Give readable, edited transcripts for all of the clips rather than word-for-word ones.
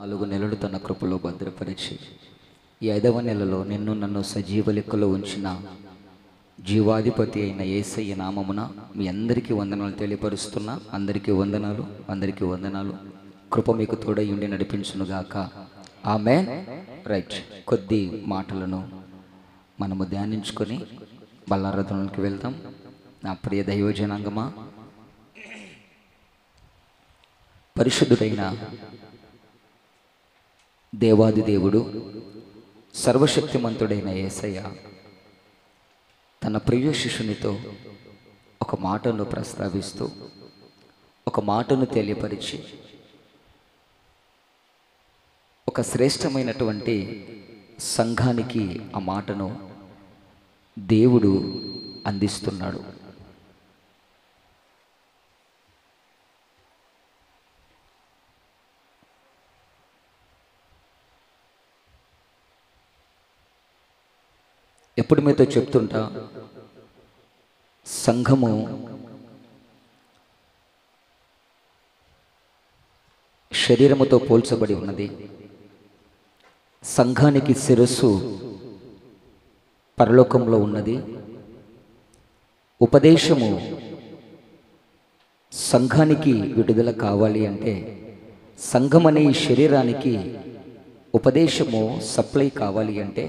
4 నెలలు తన కృపలో భద్రపరిచి ఈ 5వ నెలలో నిన్ను నన్ను సజీవ లెక్కలో ఉంచిన జీవాధిపతి అయిన యేసయ్య నామమున మీ అందరికీ వందనాలు తెలియపరుస్తున్నా. అందరికీ వందనాలు. కృప మీకు తోడై ఉండి నడిపించునుగాక. ఆమేన్. రైట్, కొద్ది మాటలను మనము ధ్యానించుకొని బల్లారాధనకి వెళ్దాం. నా ప్రియ దైవజనాంగమా, పరిశుద్ధుడైన దేవాది దేవుడు, సర్వశక్తిమంతుడైన యేసయ్య తన ప్రియ శిష్యునితో ఒక మాటను ప్రస్తావిస్తూ, ఒక మాటను తెలియపరిచి, ఒక శ్రేష్టమైనటువంటి సంఘానికి ఆ మాటను దేవుడు అందిస్తున్నాడు. ఎప్పుడు మీతో చెప్తుంటా, సంఘము శరీరముతో పోల్చబడి ఉన్నది. సంఘానికి శిరస్సు పరలోకంలో ఉన్నది. ఉపదేశము సంఘానికి విడుదల కావాలి అంటే, సంఘం అనే ఈ శరీరానికి ఉపదేశము సప్లై కావాలి అంటే,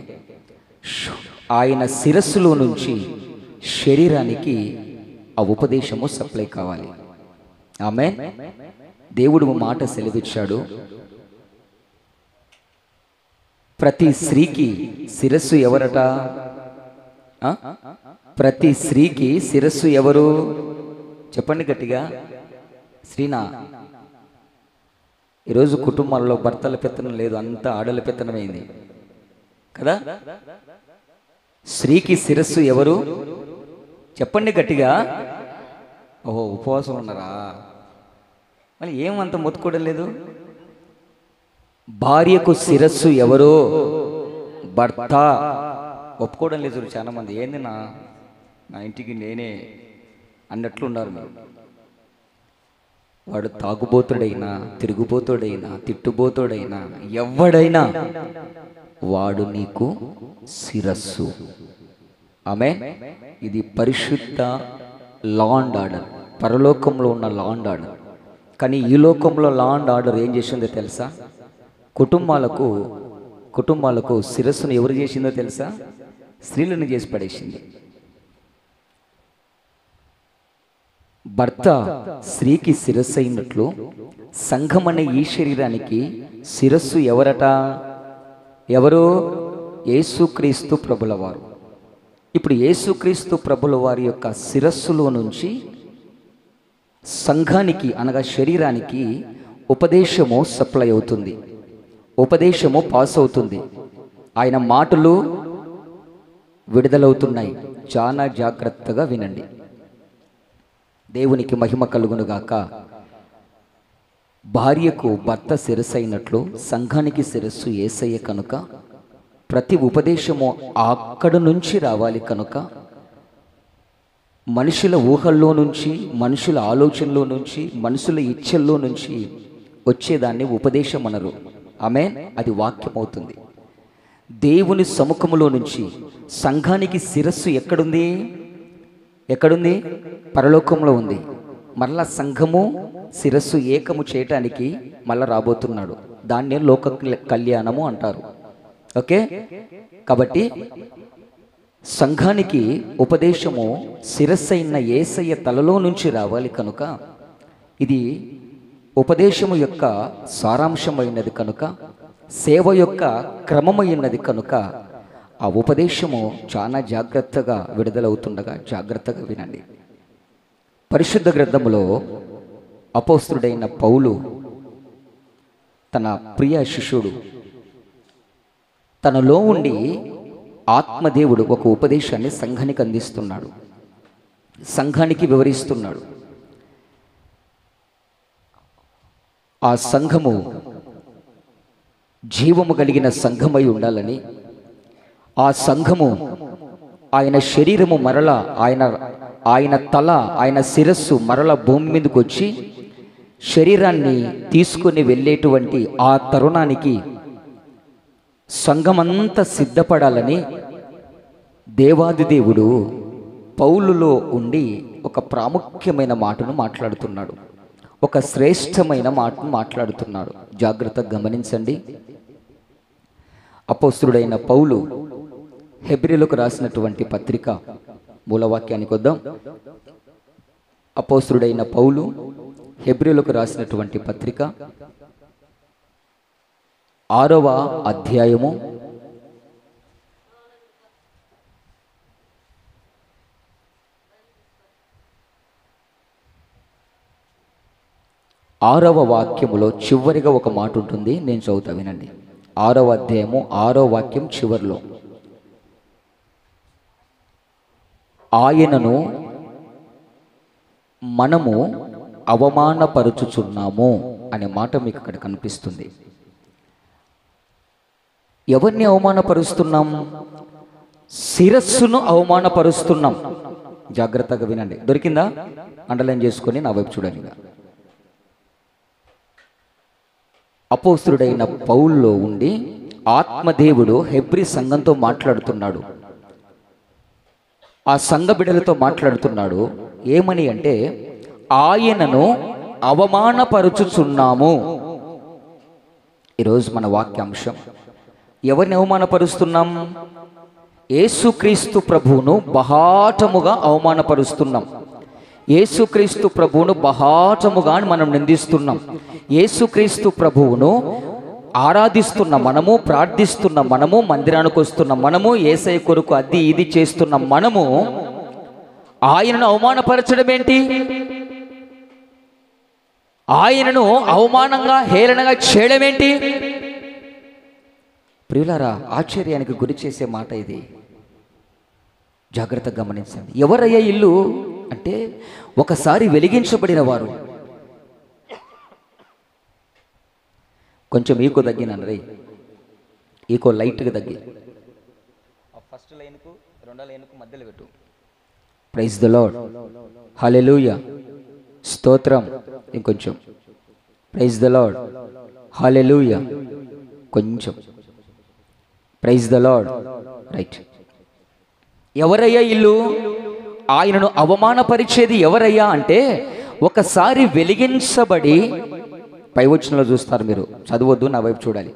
ఆయన శిరస్సులో నుంచి శరీరానికి ఆ ఉపదేశము సప్లై కావాలి. ఆమేన్. దేవుడు మాట సెలవిచ్చాడు, ప్రతి స్త్రీకి శిరస్సు ఎవరట? ప్రతి స్త్రీకి శిరస్సు ఎవరు? చెప్పండి గట్టిగా. స్త్రీనా? ఈరోజు కుటుంబాల్లో భర్తల పెత్తనం లేదు, అంతా ఆడల పెత్తనమైంది కదా. స్త్రీకి శిరస్సు ఎవరు? చెప్పండి గట్టిగా. ఓహో, ఉపవాసం ఉన్నారా? మళ్ళీ ఏమంత మొత్తుకోవడం లేదు. భార్యకు శిరస్సు ఎవరు? భర్త. ఒప్పుకోవడం లేదు చాలా మంది. ఏంది నా ఇంటికి నేనే అన్నట్లున్నారు మీరు. వాడు తాగుబోతుడైనా, తిరుగుబోతుడైనా, తిట్టుబోతుడైనా, ఎవడైనా వాడు నీకు శిరస్సు. ఆమేన్. ఇది పరిశుద్ధ లా అండ్ ఆర్డర్, పరలోకంలో ఉన్న లా అండ్ ఆర్డర్. కానీ ఈ లోకంలో లా అండ్ ఆర్డర్ ఏం చేసిందో తెలుసా? కుటుంబాలకు శిరస్సును ఎవరు చేసిందో తెలుసా? స్త్రీలను చేసి పడేసింది. భర్త స్త్రీకి శిరస్సు అయినట్లు సంఘం అనే ఈ శరీరానికి శిరస్సు ఎవరట? ఎవరు? యేసుక్రీస్తు ప్రభుల వారు. ఇప్పుడు యేసుక్రీస్తు ప్రభుల వారి యొక్క శిరస్సులో నుంచి సంఘానికి అనగా శరీరానికి ఉపదేశము సప్లై అవుతుంది, ఉపదేశము పాస్ అవుతుంది, ఆయన మాటలు విడుదలవుతున్నాయి. చాలా జాగ్రత్తగా వినండి. దేవునికి మహిమ కలుగునుగాక. భార్యకు భర్త శిరస్సు అయినట్లు సంఘానికి శిరస్సు యేసయ్య కనుక ప్రతి ఉపదేశము అక్కడ నుంచి రావాలి. కనుక మనుషుల ఊహల్లో నుంచి, మనుషుల ఆలోచనలో నుంచి, మనుషుల ఇచ్చల్లో నుంచి వచ్చేదాన్ని ఉపదేశం అనరు. ఆమేన్. అది వాక్యం అవుతుంది. దేవుని సముఖములో నుంచి సంఘానికి శిరస్సు ఎక్కడుంది? పరలోకంలో ఉంది. మరలా సంఘము శిరస్సు ఏకము చేయటానికి మళ్ళా రాబోతున్నాడు. దాన్నే లోక కళ్యాణము అంటారు. ఓకే. కాబట్టి సంఘానికి ఉపదేశము శిరస్సు అయిన యేసయ్య తలలో నుంచి రావాలి. కనుక ఇది ఉపదేశము యొక్క సారాంశమైనది కనుక, సేవ యొక్క క్రమమైనది కనుక ఆ ఉపదేశము చాలా జాగ్రత్తగా విడుదలవుతుండగా జాగ్రత్తగా వినండి. పరిశుద్ధ గ్రంథములో అపోస్తలుడైన పౌలు తన ప్రియ శిష్యుడు తనలో ఉండి ఆత్మదేవుడు ఒక ఉపదేశాన్ని సంఘానికి అందిస్తున్నాడు, సంఘానికి వివరిస్తున్నాడు. ఆ సంఘము జీవము కలిగిన సంఘమై ఉండాలని, ఆ సంఘము ఆయన శరీరము మరల ఆయన తల, ఆయన శిరస్సు మరల భూమి మీదకి వచ్చి శరీరాన్ని తీసుకుని వెళ్ళేటువంటి ఆ తరుణానికి సంఘమంతా సిద్ధపడాలని దేవాది దేవుడు పౌలులో ఉండి ఒక ప్రాముఖ్యమైన మాటను మాట్లాడుతున్నాడు, ఒక శ్రేష్టమైన మాటను మాట్లాడుతున్నాడు. జాగ్రత్తగా గమనించండి. అపోస్తలుడైన పౌలు హెబ్రీలకు రాసినటువంటి పత్రిక మూలవాక్యానికి వద్దాం. అపోస్తలుడైన పౌలు హెబ్రీలకు రాసినటువంటి పత్రిక 6వ అధ్యాయము 6వ వాక్యములో చివరిగా ఒక మాట ఉంటుంది, నేను చదువుతా వినండి. 6వ అధ్యాయము 6వ వాక్యం చివరిలో, ఆయనను మనము అవమానపరుచుచున్నాము అనే మాట మీకు అక్కడ కనిపిస్తుంది. ఎవరిని అవమానపరుస్తున్నాం? శిరస్సును అవమానపరుస్తున్నాం. జాగ్రత్తగా వినండి. దొరికిందా? అండర్లైన్ చేసుకొని నా వైపు చూడండి. అపోస్తలుడైన పౌల్లో ఉండి ఆత్మదేవుడు హెబ్రీ సంఘంతో మాట్లాడుతున్నాడు, ఆ సంఘ బిడ్డలతో మాట్లాడుతున్నాడు. ఏమని అంటే, ఆయనను అవమానపరుచుచున్నాము. ఈరోజు మన వాక్యాంశం, ఎవరిని అవమానపరుస్తున్నాం? యేసుక్రీస్తు ప్రభువును బహాటముగా అవమానపరుస్తున్నాం. యేసుక్రీస్తు ప్రభువును బహాటముగా మనం నిందిస్తున్నాం. యేసుక్రీస్తు ప్రభువును ఆరాధిస్తున్న మనము, ప్రార్థిస్తున్న మనము, మందిరానికి వస్తున్న మనము, యేసయ్య కొరకు అది ఇది చేస్తున్న మనము ఆయనను అవమానపరచడం ఏంటి? ఆయనను అవమానంగా హేళనగా చేయడం ఏంటి? ప్రియులారా, ఆశ్చర్యానికి గురి చేసే మాట ఇది. జాగ్రత్తగా గమనించండి. ఎవరయ్యా ఇల్లు అంటే, ఒకసారి వెలిగించబడిన వారు. కొంచెం ఈకో తగ్గినాను రే, ఈకో లైట్గా తగ్గి, ఫస్ట్ లైన్కు రెండో లైన్కు మధ్యలో పెట్టు. ప్రైజ్ ద లార్డ్, హల్లెలూయా, స్తోత్రం. ఇంకొంచెం, ప్రైజ్ ద లార్డ్, హల్లెలూయా, కొంచెం, ప్రైజ్ ద లార్డ్. రైట్. ఎవరయ్యా ఇల్లు? ఆయనను అవమానపరిచేది ఎవరయ్యా అంటే, ఒకసారి వెలిగించబడి, పై వచనంలో చూస్తారు మీరు, చదవద్దు, నా వైపు చూడాలి,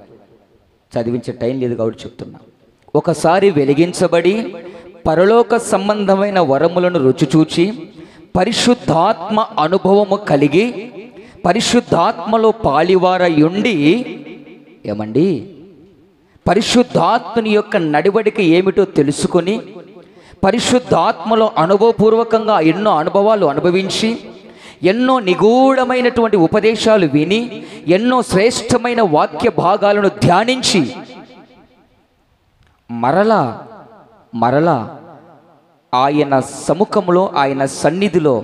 చదివించే టైం లేదు కాబట్టి చెప్తున్నా. ఒకసారి వెలిగించబడి పరలోక సంబంధమైన వరములను రుచి చూచి పరిశుద్ధాత్మ అనుభవము కలిగి పరిశుద్ధాత్మలో పాలివారయుండి, ఏమండి, పరిశుద్ధాత్మని యొక్క నడివడిక ఏమిటో తెలుసుకొని పరిశుద్ధాత్మలో అనుభవపూర్వకంగా ఎన్నో అనుభవాలు అనుభవించి ఎన్నో నిగూఢమైనటువంటి ఉపదేశాలు విని ఎన్నో శ్రేష్టమైన వాక్య భాగాలను ధ్యానించి మరలా ఆయన సముఖంలో, ఆయన సన్నిధిలో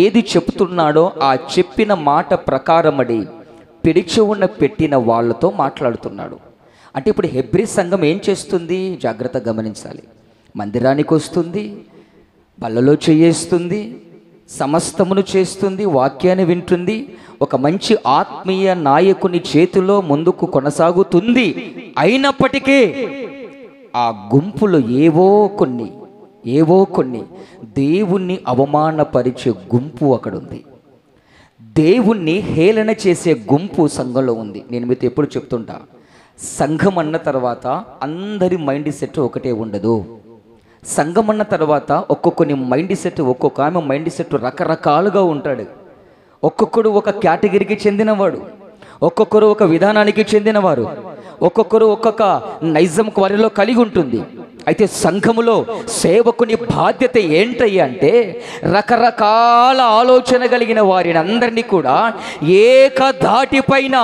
ఏది చెప్తున్నాడో ఆ చెప్పిన మాట ప్రకారమడి పిడిచి ఉన్న పెట్టిన వాళ్ళతో మాట్లాడుతున్నాడు. అంటే ఇప్పుడు హెబ్రీ సంఘం ఏం చేస్తుంది? జాగ్రత్తగా గమనించాలి. మందిరానికి వస్తుంది, బల్లలో చేయేస్తుంది, సమస్తమును చేస్తుంది, వాక్యాన్ని వింటుంది, ఒక మంచి ఆత్మీయ నాయకుని చేతిలో ముందుకు కొనసాగుతుంది. అయినప్పటికీ ఆ గుంపులో ఏవో కొన్ని దేవుణ్ణి అవమానపరిచే గుంపు అక్కడుంది. దేవుణ్ణి హేళన చేసే గుంపు సంఘంలో ఉంది. నేను మీతో ఎప్పుడు చెప్తుంటా, సంఘం అన్న తర్వాత అందరి మైండ్ సెట్ ఒకటే ఉండదు. సంఘం అన్న తర్వాత ఒక్కొక్కని మైండ్ సెట్, ఒక్కొక్క ఆమె మైండ్ సెట్ రకరకాలుగా ఉంటాడు. ఒక్కొక్కడు ఒక కేటగిరీకి చెందినవాడు, ఒక్కొక్కరు ఒక విధానానికి చెందినవారు, ఒక్కొక్కరు ఒక్కొక్క నైజం వారిలో కలిగి ఉంటుంది. అయితే సంఘములో సేవకుని బాధ్యత ఏంటయ్యా అంటే, రకరకాల ఆలోచన కలిగిన వారిని అందరినీ కూడా ఏకధాటిపైన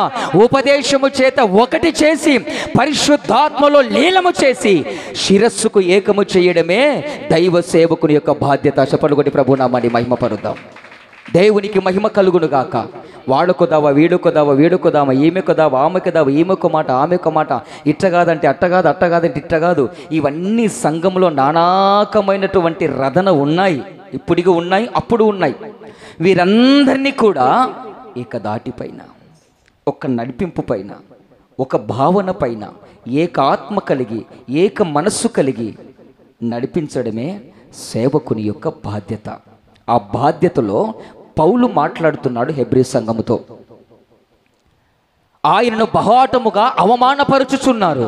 ఉపదేశము చేత ఒకటి చేసి పరిశుద్ధాత్మలో లీలము చేసి శిరస్సుకు ఏకము చేయడమే దైవ సేవకుని యొక్క బాధ్యత. చెప్పలుగొట్టి ప్రభునామాన్ని మహిమపరుద్దాం. దేవునికి మహిమ కలుగును గాక. వాడుకొదావా, వీడుకొదావా, ఈమెకొదావా, ఆమెకొదావా, ఈమెకు మాట, ఆమెకు మాట, ఇట్టగాదంటే అట్టగాదు, అట్టగాదంటే ఇట్టగాదు. ఇవన్నీ సంఘంలో నానాకమైనటువంటి రధన ఉన్నాయి, ఇప్పుడిగా ఉన్నాయి, అప్పుడు ఉన్నాయి. వీరందరినీ కూడా ఏకదాటి పైన, ఒక నడిపింపు పైన, ఒక భావన పైన ఏక ఆత్మ కలిగి ఏక మనస్సు కలిగి నడిపించడమే సేవకుని యొక్క బాధ్యత. ఆ బాధ్యతలో పౌలు మాట్లాడుతున్నాడు హెబ్రీ సంఘముతో. ఆయనను బహాటముగా అవమానపరుచుచున్నారు.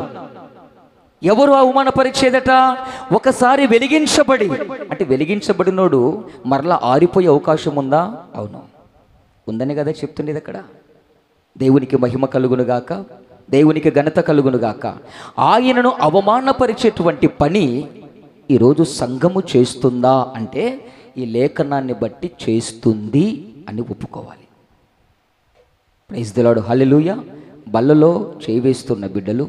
ఎవరు అవమానపరిచేదట? ఒకసారి వెలిగించబడి, అంటే వెలిగించబడినోడు మరలా ఆరిపోయే అవకాశం ఉందా? అవును, ఉందని కదా చెప్తుండేది అక్కడ. దేవునికి మహిమ కలుగునుగాక, దేవునికి ఘనత కలుగునుగాక. ఆయనను అవమానపరిచేటువంటి పని ఈరోజు సంఘము చేస్తుందా అంటే ఈ లేఖనాన్ని బట్టి చేస్తుంది అని ఒప్పుకోవాలి. ప్రైజ్ ది లార్డ్, హల్లెలూయా. బల్లలో చేయివేస్తున్న బిడ్డలు,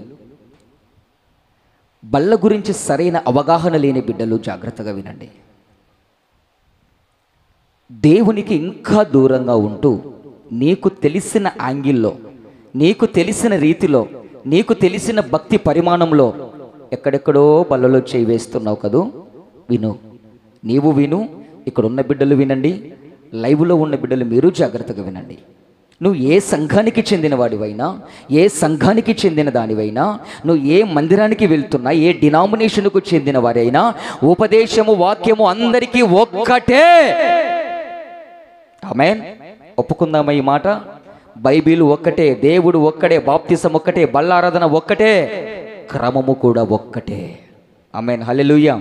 బల్ల గురించి సరైన అవగాహన లేని బిడ్డలు జాగ్రత్తగా వినండి. దేవునికి ఇంకా దూరంగా ఉంటూ నీకు తెలిసిన యాంగిల్లో, నీకు తెలిసిన రీతిలో, నీకు తెలిసిన భక్తి పరిమాణంలో ఎక్కడెక్కడో బల్లలో చేయి వేస్తున్నావు కదూ. విను, నీవు విను, ఇక్కడ ఉన్న బిడ్డలు వినండి, లైవ్లో ఉన్న బిడ్డలు మీరు జాగ్రత్తగా వినండి. నువ్వు ఏ సంఘానికి చెందిన వాడివైనా, ఏ సంఘానికి చెందిన దానివైనా, నువ్వు ఏ మందిరానికి వెళ్తున్నా, ఏ డినామినేషన్కు చెందిన వారైనా, ఉపదేశము వాక్యము అందరికీ ఒక్కటే. ఆమేన్. ఒప్పుకుందామా ఈ మాట? బైబిల్ ఒక్కటే, దేవుడు ఒక్కడే, బాప్తిసం ఒక్కటే, బల్లారాధన ఒక్కటే, క్రమము కూడా ఒక్కటే. ఆమేన్, హల్లెలూయా.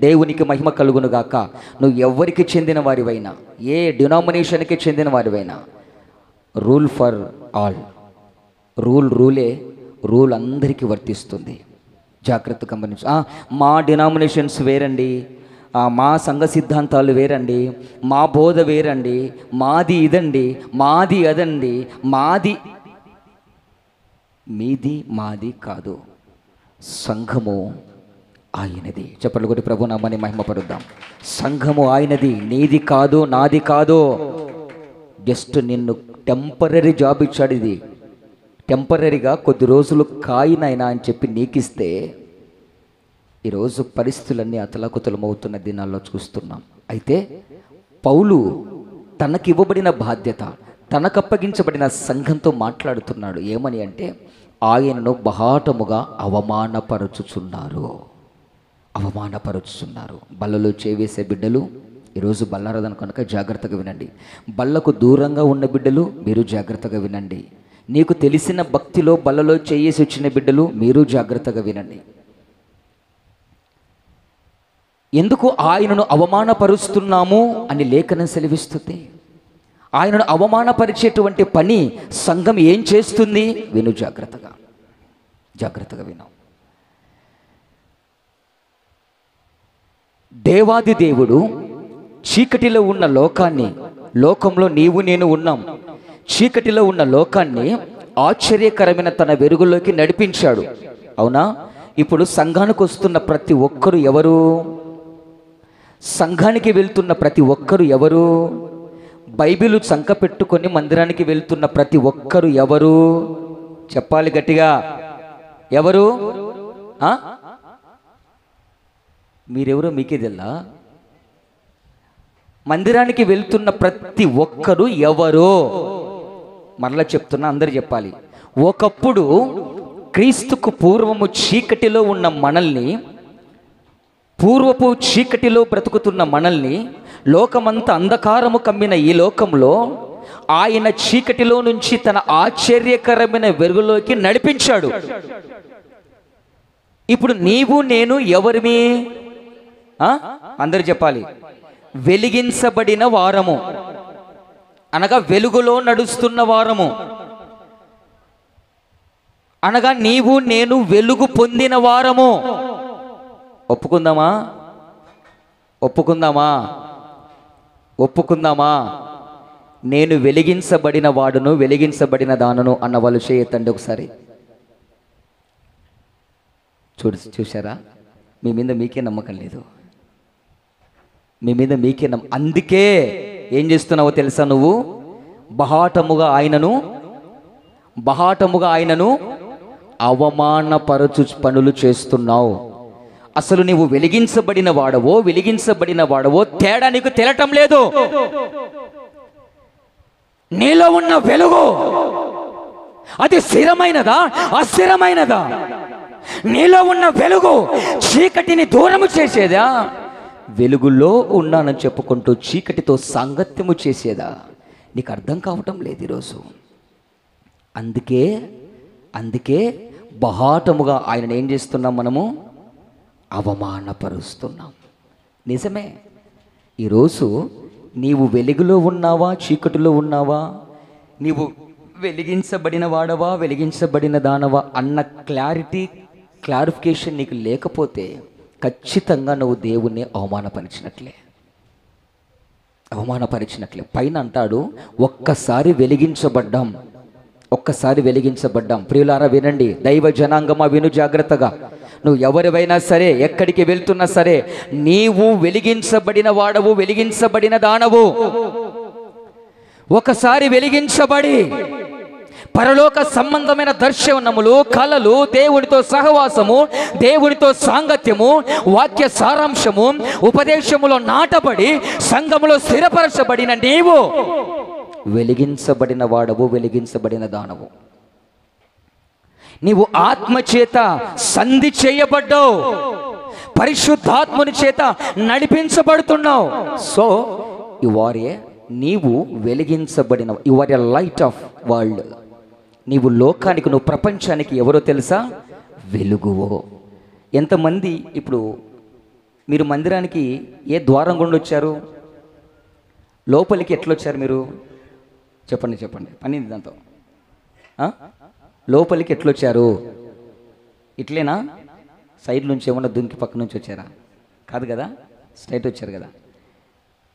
దేవునికి మహిమ కలుగును గాక. నువ్వు ఎవరికి చెందిన వారివైనా, ఏ డినామినేషన్కి చెందిన వారివైనా, రూల్ ఫర్ ఆల్, రూల్ అందరికీ వర్తిస్తుంది. జాగ్రత్త గమనించు. మా డినామినేషన్స్ వేరండి, మా సంఘ సిద్ధాంతాలు వేరండి, మా బోధ వేరండి, మాది ఇదండి, మాది అదండి, మాది మీది మాది కాదు. సంఘము ఆయనది. చెప్పండి కొట్టి ప్రభు నామని మహిమపరుద్దాం. సంఘము ఆయనది, నీది కాదు, నాది కాదు. జస్ట్ నిన్ను టెంపరీ జాబ్ ఇచ్చాడు. ఇది టెంపరీగా కొద్ది రోజులు కాయినైనా అని చెప్పి నీకిస్తే ఈరోజు పరిస్థితులన్నీ అతలాకుతలమవుతున్న దినాల్లో చూస్తున్నాం. అయితే పౌలు తనకివ్వబడిన బాధ్యత, తనకప్పగించబడిన సంఘంతో మాట్లాడుతున్నాడు. ఏమని అంటే, ఆయనను బహాటముగా అవమానపరుచుచున్నారు. బల్లలో చేవేసే బిడ్డలు ఈరోజు బల్లారాధన కనుక జాగ్రత్తగా వినండి. బల్లకు దూరంగా ఉన్న బిడ్డలు మీరు జాగ్రత్తగా వినండి. నీకు తెలిసిన భక్తిలో బల్లలో చేయేసి వచ్చిన బిడ్డలు మీరు జాగ్రత్తగా వినండి. ఎందుకు ఆయనను అవమానపరుస్తున్నాము అని లేఖనం సెలవిస్తుంది. ఆయనను అవమానపరిచేటువంటి పని సంఘం ఏం చేస్తుంది? విను, జాగ్రత్తగా విను. దేవాది దేవుడు చీకటిలో ఉన్న లోకంలో నీవు నేను ఉన్నాం. చీకటిలో ఉన్న లోకాన్ని ఆశ్చర్యకరమైన తన వెలుగులోకి నడిపించాడు. అవునా? ఇప్పుడు సంఘానికి వస్తున్న ప్రతి ఒక్కరు ఎవరు? సంఘానికి వెళ్తున్న ప్రతి ఒక్కరు ఎవరు? బైబిలు సంక పెట్టుకొని మందిరానికి వెళ్తున్న ప్రతి ఒక్కరు ఎవరు? చెప్పాలి గట్టిగా, ఎవరు? మీరెవరో మీకే తెల్లా? మందిరానికి వెళ్తున్న ప్రతి ఒక్కరు ఎవరో? మరలా చెప్తున్నా, అందరు చెప్పాలి. ఒకప్పుడు క్రీస్తుకు పూర్వము చీకటిలో ఉన్న మనల్ని, పూర్వపు చీకటిలో బ్రతుకుతున్న మనల్ని, లోకమంతా అంధకారము కమ్మిన ఈ లోకంలో ఆయన చీకటిలో నుంచి తన ఆశ్చర్యకరమైన వెలుగులోకి నడిపించాడు. ఇప్పుడు నీవు నేను ఎవరిమి? అందరు చెప్పాలి. వెలిగించబడిన వారము, అనగా వెలుగులో నడుస్తున్న వారము, అనగా నీవు నేను వెలుగు పొందిన వారము. ఒప్పుకుందామా? నేను వెలిగించబడిన వాడును, వెలిగించబడిన దానను అన్న వాళ్ళు చేయొద్దండి ఒకసారి. చూసారా? మీ మీద మీకే నమ్మకం లేదు. అందుకే ఏం చేస్తున్నావో తెలుసా? నువ్వు బహాటముగా ఆయనను అవమానపరచు పనులు చేస్తున్నావు. అసలు నీవు వెలిగించబడిన వాడవో తేడా నీకు తెలటం లేదు. నీలో ఉన్న వెలుగు అది స్థిరమైనదా అస్థిరమైనదా? నీలో ఉన్న వెలుగు చీకటిని దూరము చేసేదా? వెలుగులో ఉన్నానని చెప్పుకుంటూ చీకటితో సాంగత్యము చేసేదా? నీకు అర్థం కావటం లేదు ఈరోజు. అందుకే బహాటముగా ఆయనను ఏం చేస్తున్నాం? మనము అవమానపరుస్తున్నాం. నిజమే. ఈరోజు నీవు వెలుగులో ఉన్నావా చీకటిలో ఉన్నావా? నీవు వెలిగించబడిన వాడవా వెలిగించబడిన దానవా అన్న క్లారిఫికేషన్ నీకు లేకపోతే ఖచ్చితంగా నువ్వు దేవుణ్ణి అవమానపరిచినట్లే. పైన అంటాడు, ఒక్కసారి వెలిగించబడ్డాం. ప్రియులారా వినండి, దైవ జనాంగమా విను జాగ్రత్తగా. నువ్వు ఎవరివైనా సరే, ఎక్కడికి వెళ్తున్నా సరే, నీవు వెలిగించబడిన వాడవు, వెలిగించబడిన దానవు. ఒకసారి వెలిగించబడి పరలోక సంబంధమైన దర్శనములు, కళలు, దేవునితో సహవాసము, దేవునితో సాంగత్యము, వాక్య సారాంశము, ఉపదేశములో నాటబడి సంఘములో స్థిరపరచబడిన నీవు వెలిగించబడిన వాడవు, వెలిగించబడిన దానవు. నీవు ఆత్మచేత సంధి చేయబడ్డావు, పరిశుద్ధాత్మని చేత నడిపించబడుతున్నావు. సో నీవు వెలిగించబడిన, you are a light of world. నీవు లోకానికి, నువ్వు ప్రపంచానికి ఎవరో తెలుసా? వెలుగువో. ఎంతమంది ఇప్పుడు మీరు మందిరానికి ఏ ద్వారం గుండా వచ్చారు? లోపలికి ఎట్లొచ్చారు మీరు? చెప్పండి పని దాంతో. లోపలికి ఎట్లొచ్చారు? ఇట్లేనా? సైడ్ నుంచి ఏమన్నా దుంకి పక్క నుంచి వచ్చారా? కాదు కదా, స్ట్రైట్ వచ్చారు కదా.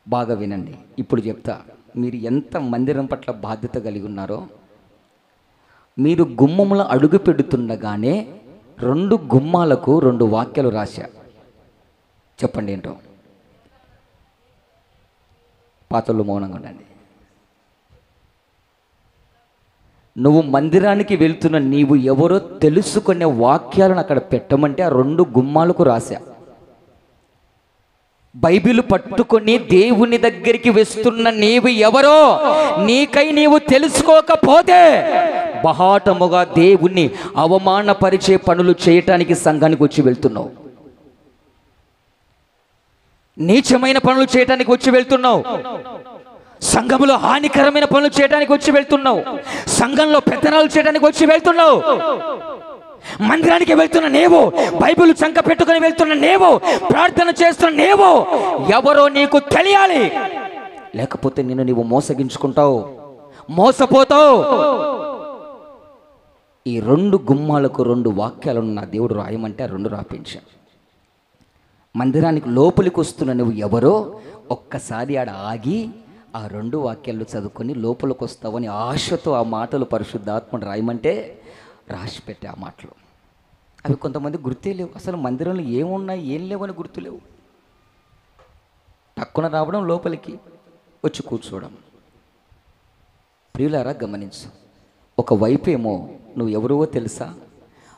బాగా వినండి, ఇప్పుడు చెప్తా. మీరు ఎంత మందిరం పట్ల బాధ్యత కలిగి ఉన్నారో. మీరు గుమ్మముల అడుగు పెడుతుండగానే 2 గుమ్మాలకు 2 వాక్యాలు రాశా. చెప్పండి ఏంటో? పాతలు మౌనంగా ఉండండి. నువ్వు మందిరానికి వెళ్తున్న నీవు ఎవరో తెలుసుకునే వాక్యాలను అక్కడ పెట్టమంటే ఆ 2 గుమ్మాలకు రాశా. బైబిల్ పట్టుకొని దేవుని దగ్గరికి వస్తున్న నీవు ఎవరో నీకై నీవు తెలుసుకోకపోతే బహాటముగా దేవుణ్ణి అవమానపరిచే పనులు చేయటానికి సంఘానికి వచ్చి వెళ్తున్నావు. నీచమైన పనులు చేయటానికి వచ్చి వెళ్తున్నావు. సంఘంలో హానికరమైన పనులు చేయడానికి వచ్చి వెళ్తున్నావు. సంఘంలో పెత్తనాలు చేయడానికి వచ్చి వెళ్తున్నావు. మందిరానికి వెళ్తున్న నీవు, బైబిల్ చంక పెట్టుకుని వెళ్తున్న నీవు, ప్రార్థన చేస్తున్న నీవు ఎవరో నీకు తెలియాలి. లేకపోతే నిన్ను నీవు మోసగించుకుంటావు, మోసపోతావు. ఈ 2 గుమ్మాలకు 2 వాక్యాలను నా దేవుడు రాయమంటే ఆ 2 రాపించాను. మందిరానికి లోపలికి వస్తున్న నువ్వు ఎవరో ఒక్కసారి ఆడ ఆగి ఆ 2 వాక్యాలు చదువుకొని లోపలికి వస్తావని ఆశతో ఆ మాటలు పరిశుద్ధాత్మను రాయమంటే రాసి పెట్టే ఆ మాటలు. అవి కొంతమంది గుర్తే లేవు. అసలు మందిరంలో ఏమున్నాయి ఏం లేవని గుర్తులేవు. టక్కున రావడం, లోపలికి వచ్చి కూర్చోవడం. ప్రియులారా గమనించు. ఒకవైపు ఏమో నువ్వు ఎవరో తెలుసా?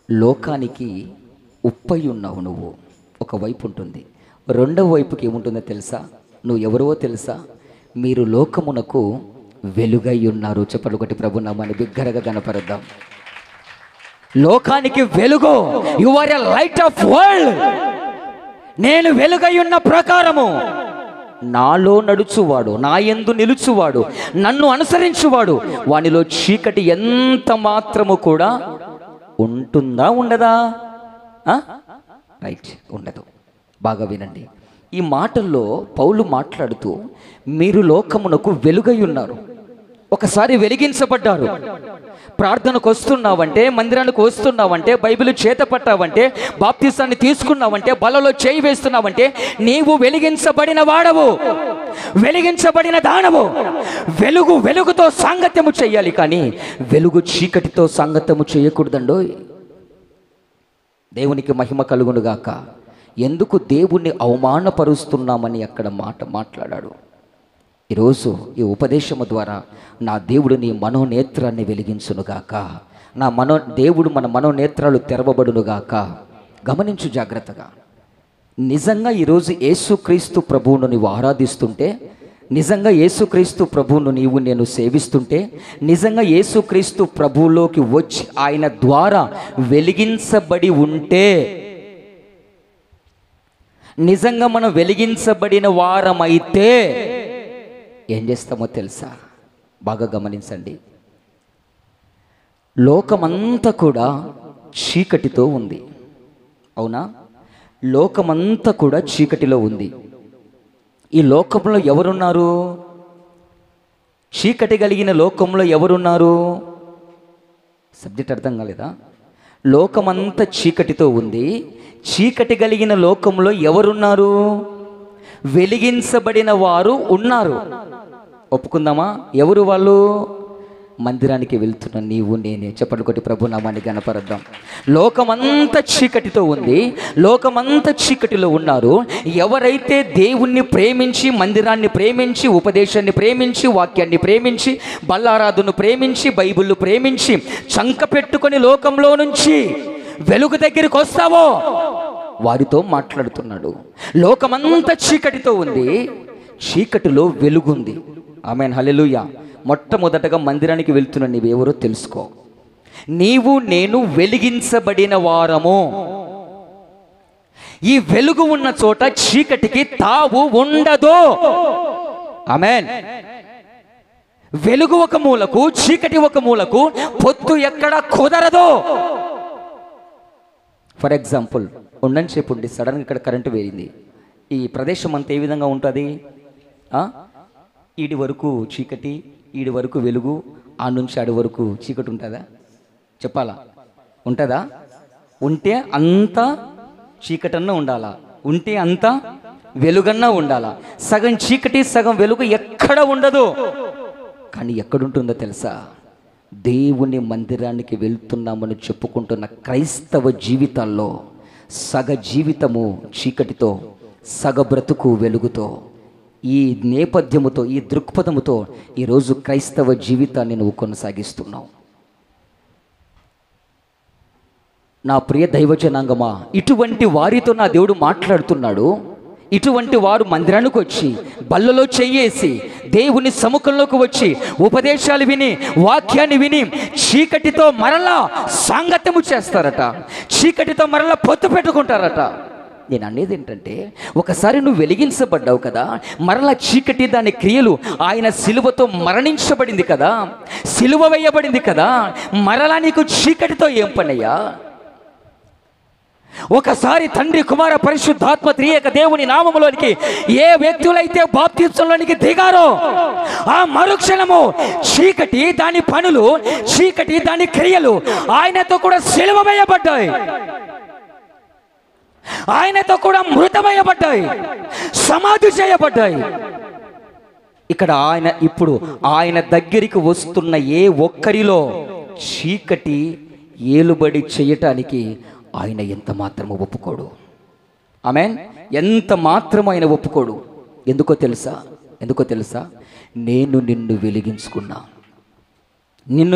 లోకానికి ఉప్పై ఉన్నావు నువ్వు. ఒకవైపు ఉంటుంది. రెండవ వైపుకి ఏముంటుందో తెలుసా? నువ్వు ఎవరో తెలుసా? మీరు లోకమునకు వెలుగై ఉన్నారు. చెప్పండి ఒకటి ప్రభు నామాన్ని బిగ్గరగా కనపరుద్దాం. లోకానికి వెలుగు. You are a light of world. నేను వెలుగై ఉన్న ప్రకారము నాలో నడుచువాడు, నా యందు నిలుచువాడు, నన్ను అనుసరించువాడు, వానిలో చీకటి ఎంత మాత్రము కూడా ఉంటుందా ఉండదా? రైట్, ఉండదు. బాగా వినండి. ఈ మాటల్లో పౌలు మాట్లాడుతూ మీరు లోకమునకు వెలుగై ఉన్నారు. ఒకసారి వెలిగించబడ్డారు. ప్రార్థనకు వస్తున్నావంటే, మందిరానికి వస్తున్నావంటే, బైబిల్ చేత పట్టావంటే, బాప్తిసాన్ని తీసుకున్నావంటే, బలలో చేయి వేస్తున్నావంటే నీవు వెలిగించబడిన వాడవు, వెలిగించబడిన దానవు. వెలుగు వెలుగుతో సాంగత్యము చేయాలి, కానీ వెలుగు చీకటితో సాంగత్యము చేయకూడదండోయ్. దేవునికి మహిమ కలుగునుగాక. ఎందుకు దేవుణ్ణి అవమానపరుస్తున్నామని అక్కడ మాట్లాడాడు. ఈరోజు ఈ ఉపదేశము ద్వారా నా దేవుడు నీ మనోనేత్రాన్ని వెలిగించునుగాక. దేవుడు మన మనోనేత్రాలు తెరవబడునుగాక. గమనించు జాగ్రత్తగా. నిజంగా ఈరోజు యేసుక్రీస్తు ప్రభువును నీవు ఆరాధిస్తుంటే నిజంగా యేసుక్రీస్తు ప్రభువును నీవు నేను సేవిస్తుంటే, నిజంగా యేసుక్రీస్తు ప్రభువులోకి వచ్చి ఆయన ద్వారా వెలిగించబడి ఉంటే, నిజంగా మనం వెలిగించబడిన వారమైతే ఏం చేస్తామో తెలుసా? బాగా గమనించండి. లోకమంతా కూడా చీకటితో ఉంది, అవునా? లోకమంతా కూడా చీకటిలో ఉంది. ఈ లోకంలో ఎవరున్నారు? చీకటి కలిగిన లోకంలో ఎవరున్నారు? సబ్జెక్ట్ అర్థం కాలేదా? లోకమంతా చీకటితో ఉంది. చీకటి కలిగిన లోకంలో ఎవరున్నారు? వెలిగించబడిన వారు ఉన్నారు. ఒప్పుకుందామా? ఎవరు వాళ్ళు? మందిరానికి వెళ్తున్న నీవు నేనే. చెప్పండి కొట్టి ప్రభు నామాన్ని గణపరద్దాం. లోకమంతా చీకటితో ఉంది, లోకమంతా చీకటిలో ఉన్నారు. ఎవరైతే దేవుణ్ణి ప్రేమించి, మందిరాన్ని ప్రేమించి, ఉపదేశాన్ని ప్రేమించి, వాక్యాన్ని ప్రేమించి, బల్లారాధనను ప్రేమించి, బైబిల్ను ప్రేమించి, చంక పెట్టుకొని లోకంలో నుంచి వెలుగు దగ్గరికి వస్తావో వారితో మాట్లాడుతున్నాడు. లోకమంతా చీకటితో ఉంది, చీకటిలో వెలుగుంది. ఆమేన్, హల్లెలూయా. మొట్టమొదటగా మందిరానికి వెళ్తున్న నీవెవరో తెలుసుకో. నీవు నేను వెలిగించబడిన వారము. ఈ వెలుగు ఉన్న చోట చీకటికి తావు ఉండదు. ఆమేన్. వెలుగు ఒక మూలకు, చీకటి ఒక మూలకు, పొత్తు ఎక్కడ కుదరదు. ఫర్ ఎగ్జాంపుల్, ఉండని చెప్పు ఉండి సడన్గా ఇక్కడ కరెంటు వేరింది. ఈ ప్రదేశం అంతా ఏ విధంగా ఉంటుంది? ఈడి వరకు చీకటి, ఈడి వరకు వెలుగు, ఆ నుంచి ఆడి వరకు చీకటి ఉంటుందా? చెప్పాలా? ఉంటుందా? ఉంటే అంతా చీకటన్నా ఉండాలా, ఉంటే అంతా వెలుగన్నా ఉండాలా. సగం చీకటి సగం వెలుగు ఎక్కడ ఉండదు. కానీ ఎక్కడుంటుందో తెలుసా? దేవుని మందిరానికి వెళ్తున్నామని చెప్పుకుంటున్న క్రైస్తవ జీవితాల్లో సగ జీవితము చీకటితో, సగ బ్రతుకు వెలుగుతో, ఈ నేపథ్యముతో, ఈ దృక్పథముతో ఈరోజు క్రైస్తవ జీవితాన్ని నువ్వు కొనసాగిస్తున్నావు. నా ప్రియ దైవజనాంగమా, ఇటువంటి వారితో నా దేవుడు మాట్లాడుతున్నాడు. ఇటువంటి వారు మందిరానికి వచ్చి బల్లలో చెయ్యేసి దేవుని సముఖంలోకి వచ్చి ఉపదేశాలు విని, వాక్యాన్ని విని చీకటితో మరలా సాంగత్యము చేస్తారట, చీకటితో మరలా పొత్తు పెట్టుకుంటారట. నేను అనేది ఏంటంటే, ఒకసారి నువ్వు వెలిగించబడ్డావు కదా, మరలా చీకటి దాని క్రియలు, ఆయన సిలువతో మరణించబడింది కదా, సిలువ వేయబడింది కదా, మరలా నీకు చీకటితో ఏం పనయ్యా? ఒకసారి తండ్రి కుమార పరిశుద్ధాత్మ త్రియేక దేవుని నామములోనికి ఏ వ్యక్తులైతే బాప్తిస్మంలోనికి దిగారో ఆ మరుక్షణము చీకటి దాని పనులు, చీకటి దాని క్రియలు ఆయనతో కూడా సిలువ వేయబడ్డాయి, ఆయనతో కూడా మృతమయ్యబడ్డాయి, సమాధి చేయబడ్డాయి. ఇక్కడ ఇప్పుడు ఆయన దగ్గరికి వస్తున్న ఏ ఒక్కరిలో చీకటి ఏలుబడి చేయటానికి ఆయన ఎంత మాత్రము ఒప్పుకోడు. ఆమేన్. ఎంత మాత్రము ఆయన ఒప్పుకోడు. ఎందుకో తెలుసా? నేను నిన్ను వెలిగించుకున్నా,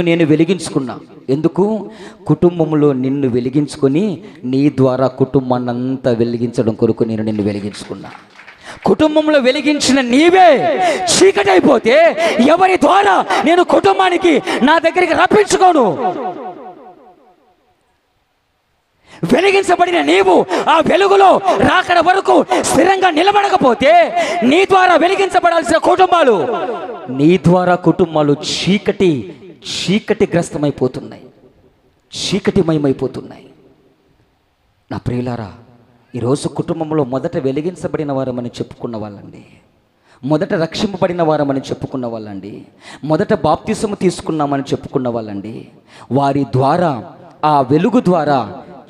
నేను వెలిగించుకున్నా. ఎందుకు? కుటుంబంలో నిన్ను వెలిగించుకొని నీ ద్వారా కుటుంబాన్ని అంతా వెలిగించడం కొరకు నేను నిన్ను వెలిగించుకున్నా. కుటుంబంలో వెలిగించిన నీవే చీకటి అయిపోతే ఎవరి ద్వారా నేను కుటుంబానికి నా దగ్గరికి రప్పించుకోను? వెలిగించబడిన నీవు ఆ వెలుగులో రాకడ వరకు స్థిరంగా నిలబడకపోతే నీ ద్వారా వెలిగించబడాల్సిన కుటుంబాలు, నీ ద్వారా కుటుంబాలు చీకటి గ్రస్తమైపోతున్నాయి, చీకటిమయమైపోతున్నాయి. నా ప్రియులారా, ఈరోజు కుటుంబంలో మొదట వెలిగించబడిన వారమని చెప్పుకున్న వాళ్ళండి, మొదట రక్షింపబడిన వారమని చెప్పుకున్న వాళ్ళండి, మొదట బాప్తిసము తీసుకున్నామని చెప్పుకున్న వాళ్ళండి, వారి ద్వారా, ఆ వెలుగు ద్వారా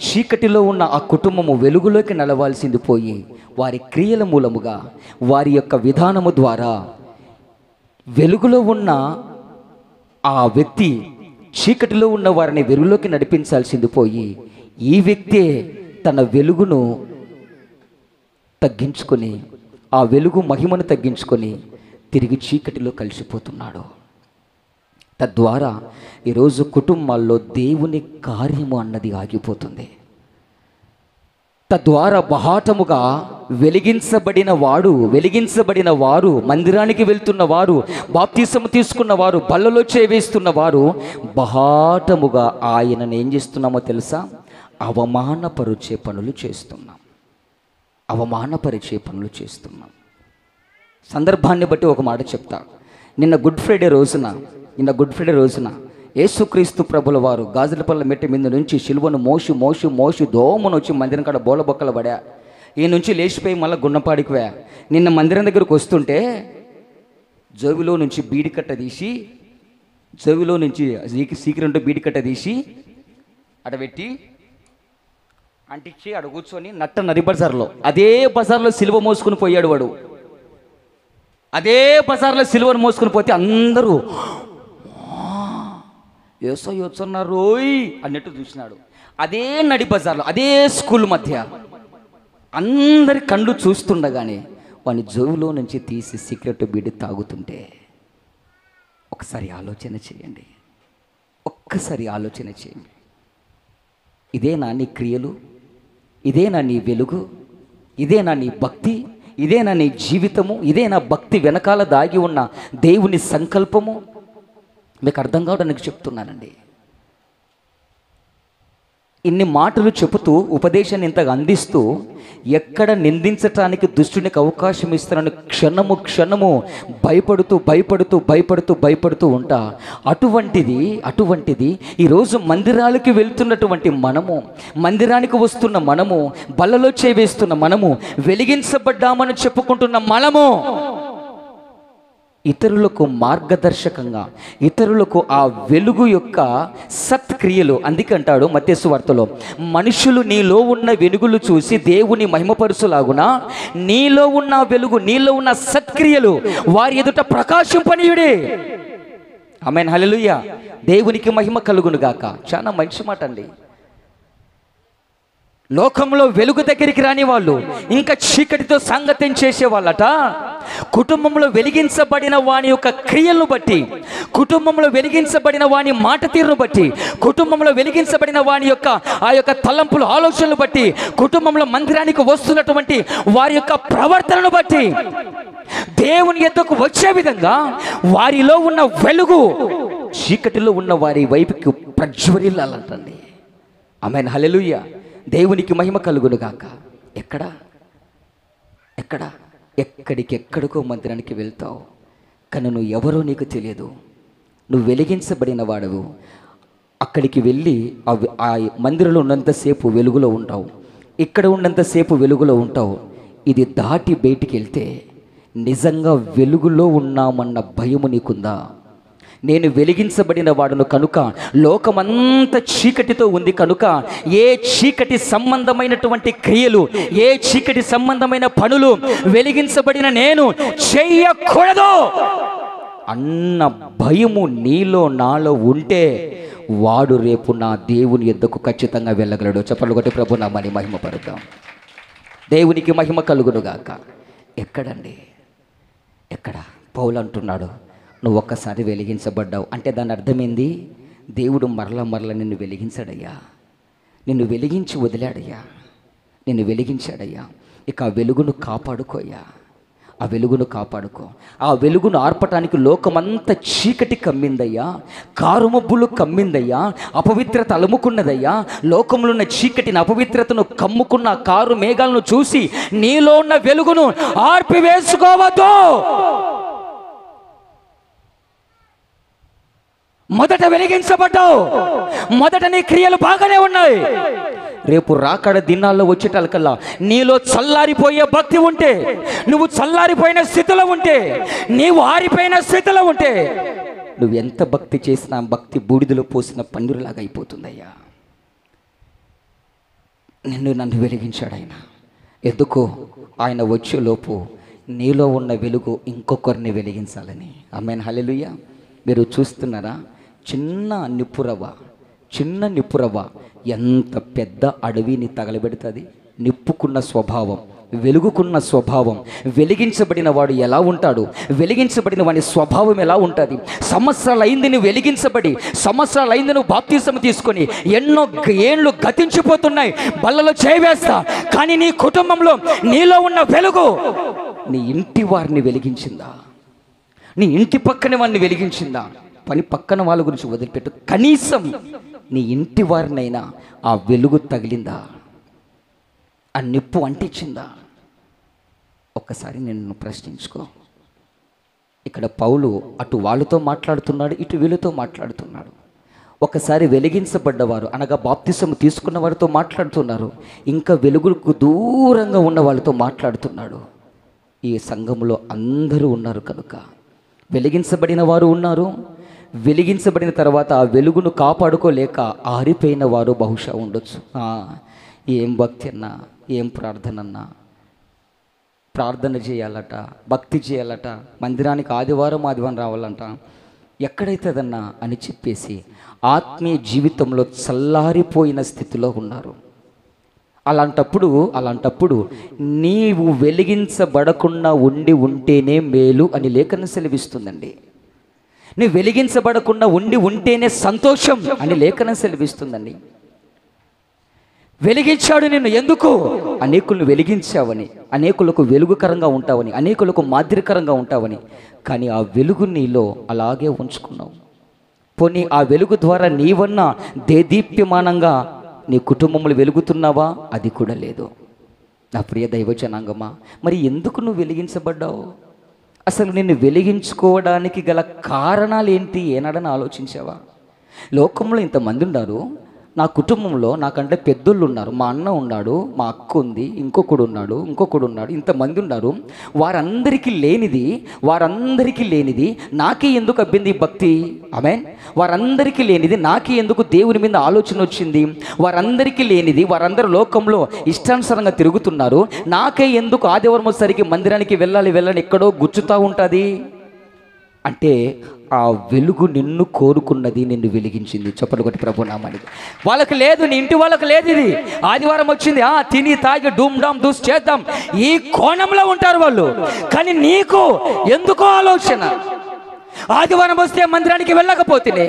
చీకటిలో ఉన్న ఆ కుటుంబము వెలుగులోకి నడవాల్సింది పోయి వారి క్రియల మూలముగా, వారి యొక్క విధానము ద్వారా వెలుగులో ఉన్న ఆ వ్యక్తి చీకటిలో ఉన్న వారిని వెలుగులోకి నడిపించాల్సింది పోయి ఈ వ్యక్తే తన వెలుగును తగ్గించుకొని, ఆ వెలుగు మహిమను తగ్గించుకొని తిరిగి చీకటిలో కలిసిపోతున్నాడు. తద్వారా ఈరోజు కుటుంబాల్లో దేవుని కార్యము అన్నది ఆగిపోతుంది. తద్వారా బహాటముగా వెలిగించబడిన వారు, మందిరానికి వెళ్తున్న వారు, బాప్తిసము తీసుకున్న వారు, బల్లలో చేవేస్తున్న వారు బహాటముగా ఆయనను ఏం చేస్తున్నామో తెలుసా? అవమానపరిచే పనులు చేస్తున్నాం. సందర్భాన్ని బట్టి ఒక మాట చెప్తా. నిన్న గుడ్ ఫ్రైడే రోజున యేసుక్రీస్తు ప్రభుల వారు గాజులపల్ల మెట్టి మీద నుంచి శిలువను మోసి దోమను వచ్చి మందిరం కాడ బోలబొక్కలు పడా. ఈ నుంచి లేచిపోయి మళ్ళీ గున్నపాడికి వా. నిన్న మందిరం దగ్గరకు వస్తుంటే జోబిలో నుంచి సీకిరంటూ బీడికట్ట తీసి అడబెట్టి అంటించి అడ కూర్చొని నరి బజార్లో, అదే బజార్లో సిలువ మోసుకుని పోయాడు వాడు. అదే బజార్లో సిలువను మోసుకుని పోతే అందరూ యోసొన్నారోయ్ అన్నట్టు చూసినాడు. అదే నడి బజార్లో, అదే స్కూల్ మధ్య అందరి కళ్ళు చూస్తుండగానే వాని జోబులో నుంచి తీసి సిగరెట్ బీడి తాగుతుంటే ఒకసారి ఆలోచన చేయండి. ఇదేనా నీ క్రియలు? ఇదేనా నీ వెలుగు? ఇదేనా నీ భక్తి? ఇదేనా నీ జీవితము? ఇదేనా భక్తి వెనకాల దాగి ఉన్న దేవుని సంకల్పము? మీకు అర్థం కావడానికి చెప్తున్నానండి. ఇన్ని మాటలు చెబుతూ, ఉపదేశాన్ని ఇంతగా అందిస్తూ, ఎక్కడ నిందించటానికి దుష్టునికి అవకాశం ఇస్తానని క్షణము భయపడుతూ ఉంటా. అటువంటిది ఈరోజు మందిరాలకి వెళ్తున్నటువంటి మనము, మందిరానికి వస్తున్న మనము, బల్లలో చేవేస్తున్న మనము, వెలిగించబడ్డామని చెప్పుకుంటున్న మనము ఇతరులకు మార్గదర్శకంగా, ఇతరులకు ఆ వెలుగు యొక్క సత్క్రియలు, అందుకే అంటాడు మత్తయి సువార్తలో, మనుషులు నీలో ఉన్న వెలుగులు చూసి దేవుని మహిమపరుచులాగున నీలో ఉన్న వెలుగు, నీలో ఉన్న సత్క్రియలు వారి ఎదుట ప్రకాశింపనీయుడే. ఆమేన్, హల్లెలూయా. దేవునికి మహిమ కలుగును గాక. చాలా మంచి మాట అండి. లోకంలో వెలుగు దగ్గరికి రాని వాళ్ళు, ఇంకా చీకటితో సాంగత్యం చేసేవాళ్ళట, కుటుంబంలో వెలిగించబడిన వాని యొక్క క్రియలను బట్టి, కుటుంబంలో వెలిగించబడిన వాని మాట తీరును బట్టి, కుటుంబంలో వెలిగించబడిన వాని యొక్క ఆ యొక్క తలంపులు, ఆలోచనలు బట్టి, కుటుంబంలో మందిరానికి వస్తున్నటువంటి వారి యొక్క ప్రవర్తనను బట్టి దేవుని యొద్దకు వచ్చే విధంగా వారిలో ఉన్న వెలుగు చీకటిలో ఉన్న వారి వైపుకి ప్రజ్వరిల్లాలంటండి. ఆమేన్, హల్లెలూయా. దేవునికి మహిమ కలుగును గాక. ఎక్కడికెక్కడికో మందిరానికి వెళ్తావు, కానీ నువ్వు ఎవరో నీకు తెలియదు. నువ్వు వెలిగించబడిన వాడవు. అక్కడికి వెళ్ళి ఆ మందిరంలో ఉన్నంతసేపు వెలుగులో ఉంటావు, ఇక్కడ ఉన్నంతసేపు వెలుగులో ఉంటావు. ఇది దాటి బయటికి వెళ్తే నిజంగా వెలుగులో ఉన్నామన్న భయము నీకుందా? నేను వెలిగించబడిన వాడును కనుక లోకమంతా చీకటితో ఉంది కనుక ఏ చీకటి సంబంధమైనటువంటి క్రియలు, ఏ చీకటి సంబంధమైన పనులు వెలిగించబడిన నేను చెయ్యకూడదు అన్న భయము నీలో నాలో ఉంటే వాడు రేపు నా దేవుని యొద్దకు ఖచ్చితంగా వెళ్ళగలడు. చెప్పలు కొట్టి ప్రభు నామని మహిమపరుద్దాం. దేవునికి మహిమ కలుగునుగాక. ఎక్కడ పౌలు అంటున్నాడు, నువ్వు ఒక్కసారి వెలిగించబడ్డావు అంటే దాని అర్థమైంది, దేవుడు మరల నిన్ను వెలిగించాడయ్యా, నిన్ను వెలిగించి వదిలాడయ్యా, నిన్ను వెలిగించాడయ్యా. ఇక ఆ వెలుగును కాపాడుకోయ్యా, ఆ వెలుగును కాపాడుకో. ఆ వెలుగును ఆర్పటానికి లోకమంతా చీకటి కమ్మిందయ్యా, కారుమబ్బులు కమ్మిందయ్యా, అపవిత్రత అలుముకున్నదయ్యా. లోకంలో ఉన్న చీకటిని, అపవిత్రతను కమ్ముకున్న కారు మేఘాలను చూసి నీలో ఉన్న వెలుగును ఆర్పివేసుకోవద్దు. మొదట వెలిగించబడ్డావు, మొదట నీ క్రియలు బాగానే ఉన్నాయి. రేపు రాకడ దినాల్లో వచ్చేటల్కల్లా నీలో చల్లారిపోయే భక్తి ఉంటే, నువ్వు చల్లారిపోయిన స్థితిలో ఉంటే, నీవు ఆరిపోయిన స్థితిలో ఉంటే, నువ్వు ఎంత భక్తి చేసినా భక్తి బూడిదలో పోసిన పన్నీరులాగా అయిపోతుందయ్యా. నన్ను వెలిగించాడు ఆయన. ఎందుకో ఆయన వచ్చేలోపు నీలో ఉన్న వెలుగు ఇంకొకరిని వెలిగించాలని. ఆమేన్, హల్లెలూయా. మీరు చూస్తున్నారా, చిన్న నిప్పురవ్వ ఎంత పెద్ద అడవిని తగలబెడుతుంది. నిప్పుకున్న స్వభావం వెలుగుకున్న స్వభావం, వెలిగించబడిన వాడు ఎలా ఉంటాడు, వెలిగించబడిన వాడి స్వభావం ఎలా ఉంటుంది. సంవత్సరాలు అయింది నువ్వు వెలిగించబడి, సంవత్సరాలు అయింది నువ్వు బాప్తిసం తీసుకొని, ఎన్నో ఏళ్ళు గతించిపోతున్నాయి, బల్లలో చేవేస్తా, కానీ నీ కుటుంబంలో నీలో ఉన్న వెలుగు నీ ఇంటి వారిని వెలిగించిందా? నీ ఇంటి పక్కన వారిని వెలిగించిందా? పని పక్కన వాళ్ళ గురించి వదిలిపెట్టు, కనీసం నీ ఇంటి వారినైనా ఆ వెలుగు తగిలిందా? ఆ నిప్పు అంటించిందా? ఒక్కసారి నిన్ను ప్రశ్నించుకో. ఇక్కడ పౌలు అటు వాళ్ళతో మాట్లాడుతున్నాడు, ఇటు వీళ్ళతో మాట్లాడుతున్నాడు. ఒకసారి వెలిగించబడ్డవారు అనగా బాప్తిసం తీసుకున్న వారితో మాట్లాడుతున్నారు, ఇంకా వెలుగుకు దూరంగా ఉన్న వాళ్ళతో మాట్లాడుతున్నాడు. ఈ సంఘంలో అందరూ ఉన్నారు కనుక వెలిగించబడిన వారు ఉన్నారు, వెలిగించబడిన తర్వాత ఆ వెలుగును కాపాడుకోలేక ఆరిపోయిన వారు బహుశా ఉండొచ్చు. ఏం భక్తి అన్నా, ఏం ప్రార్థన అన్నా, ప్రార్థన చేయాలట, భక్తి చేయాలట, మందిరానికి ఆదివారం రావాలంట, ఎక్కడైతుందన్నా అని చెప్పేసి ఆత్మీయ జీవితంలో చల్లారిపోయిన స్థితిలో ఉన్నారు. అలాంటప్పుడు నీవు వెలిగించబడకుండా ఉంటేనే మేలు అని లేఖనం సెలవిస్తుందండి. నువ్వు వెలిగించబడకుండా ఉంటేనే సంతోషం అని లేఖనం సెలవిస్తుందండి. వెలిగించాడు నిన్ను ఎందుకు? అనేకులను వెలిగించావని, అనేకులకు వెలుగుకరంగా ఉంటావని, అనేకులకు మాదిరికరంగా ఉంటావని. కానీ ఆ వెలుగు నీలో అలాగే ఉంచుకున్నావు. పోనీ ఆ వెలుగు ద్వారా నీవన్నా దేదీప్యమానంగా నీ కుటుంబంలో వెలుగుతున్నావా? అది కూడా లేదు. నా ప్రియ దైవజనాంగమా, మరి ఎందుకు నువ్వు వెలిగించబడ్డావు? అసలు నిన్ను వెలిగించుకోవడానికి గల కారణాలు ఏంటి? ఏనాడని ఆలోచించావా? లోకంలో ఇంతమంది ఉన్నారు, నా కుటుంబంలో నాకంటే పెద్దోళ్ళు ఉన్నారు, మా అన్న ఉన్నాడు, మా అక్క ఉంది, ఇంకొకడు ఉన్నాడు, ఇంతమంది ఉన్నారు. వారందరికీ లేనిది నాకే ఎందుకు అబ్బింది భక్తి? ఆమేన్. వారందరికీ లేనిది నాకే ఎందుకు దేవుని మీద ఆలోచన వచ్చింది? వారందరికీ లేనిది, వారందరూ లోకంలో ఇష్టానుసారంగా తిరుగుతున్నారు, నాకే ఎందుకు ఆదివారం సరికి మందిరానికి వెళ్ళాలి ఎక్కడో గుచ్చుతూ ఉంటుంది అంటే ఆ వెలుగు నిన్ను కోరుకున్నది, నిన్ను వెలిగించింది. చెప్పలు కొట్టి ప్రభు నామానికి. వాళ్ళకి లేదు, నీ ఇంటి వాళ్ళకి లేదు. ఇది ఆదివారం వచ్చింది, తిని తాగి డూమ్ డామ్ దూస్ చేద్దాం, ఈ కోణంలో ఉంటారు వాళ్ళు. కానీ నీకు ఎందుకో ఆలోచన, ఆదివారం వస్తే మందిరానికి వెళ్ళకపోతేనే,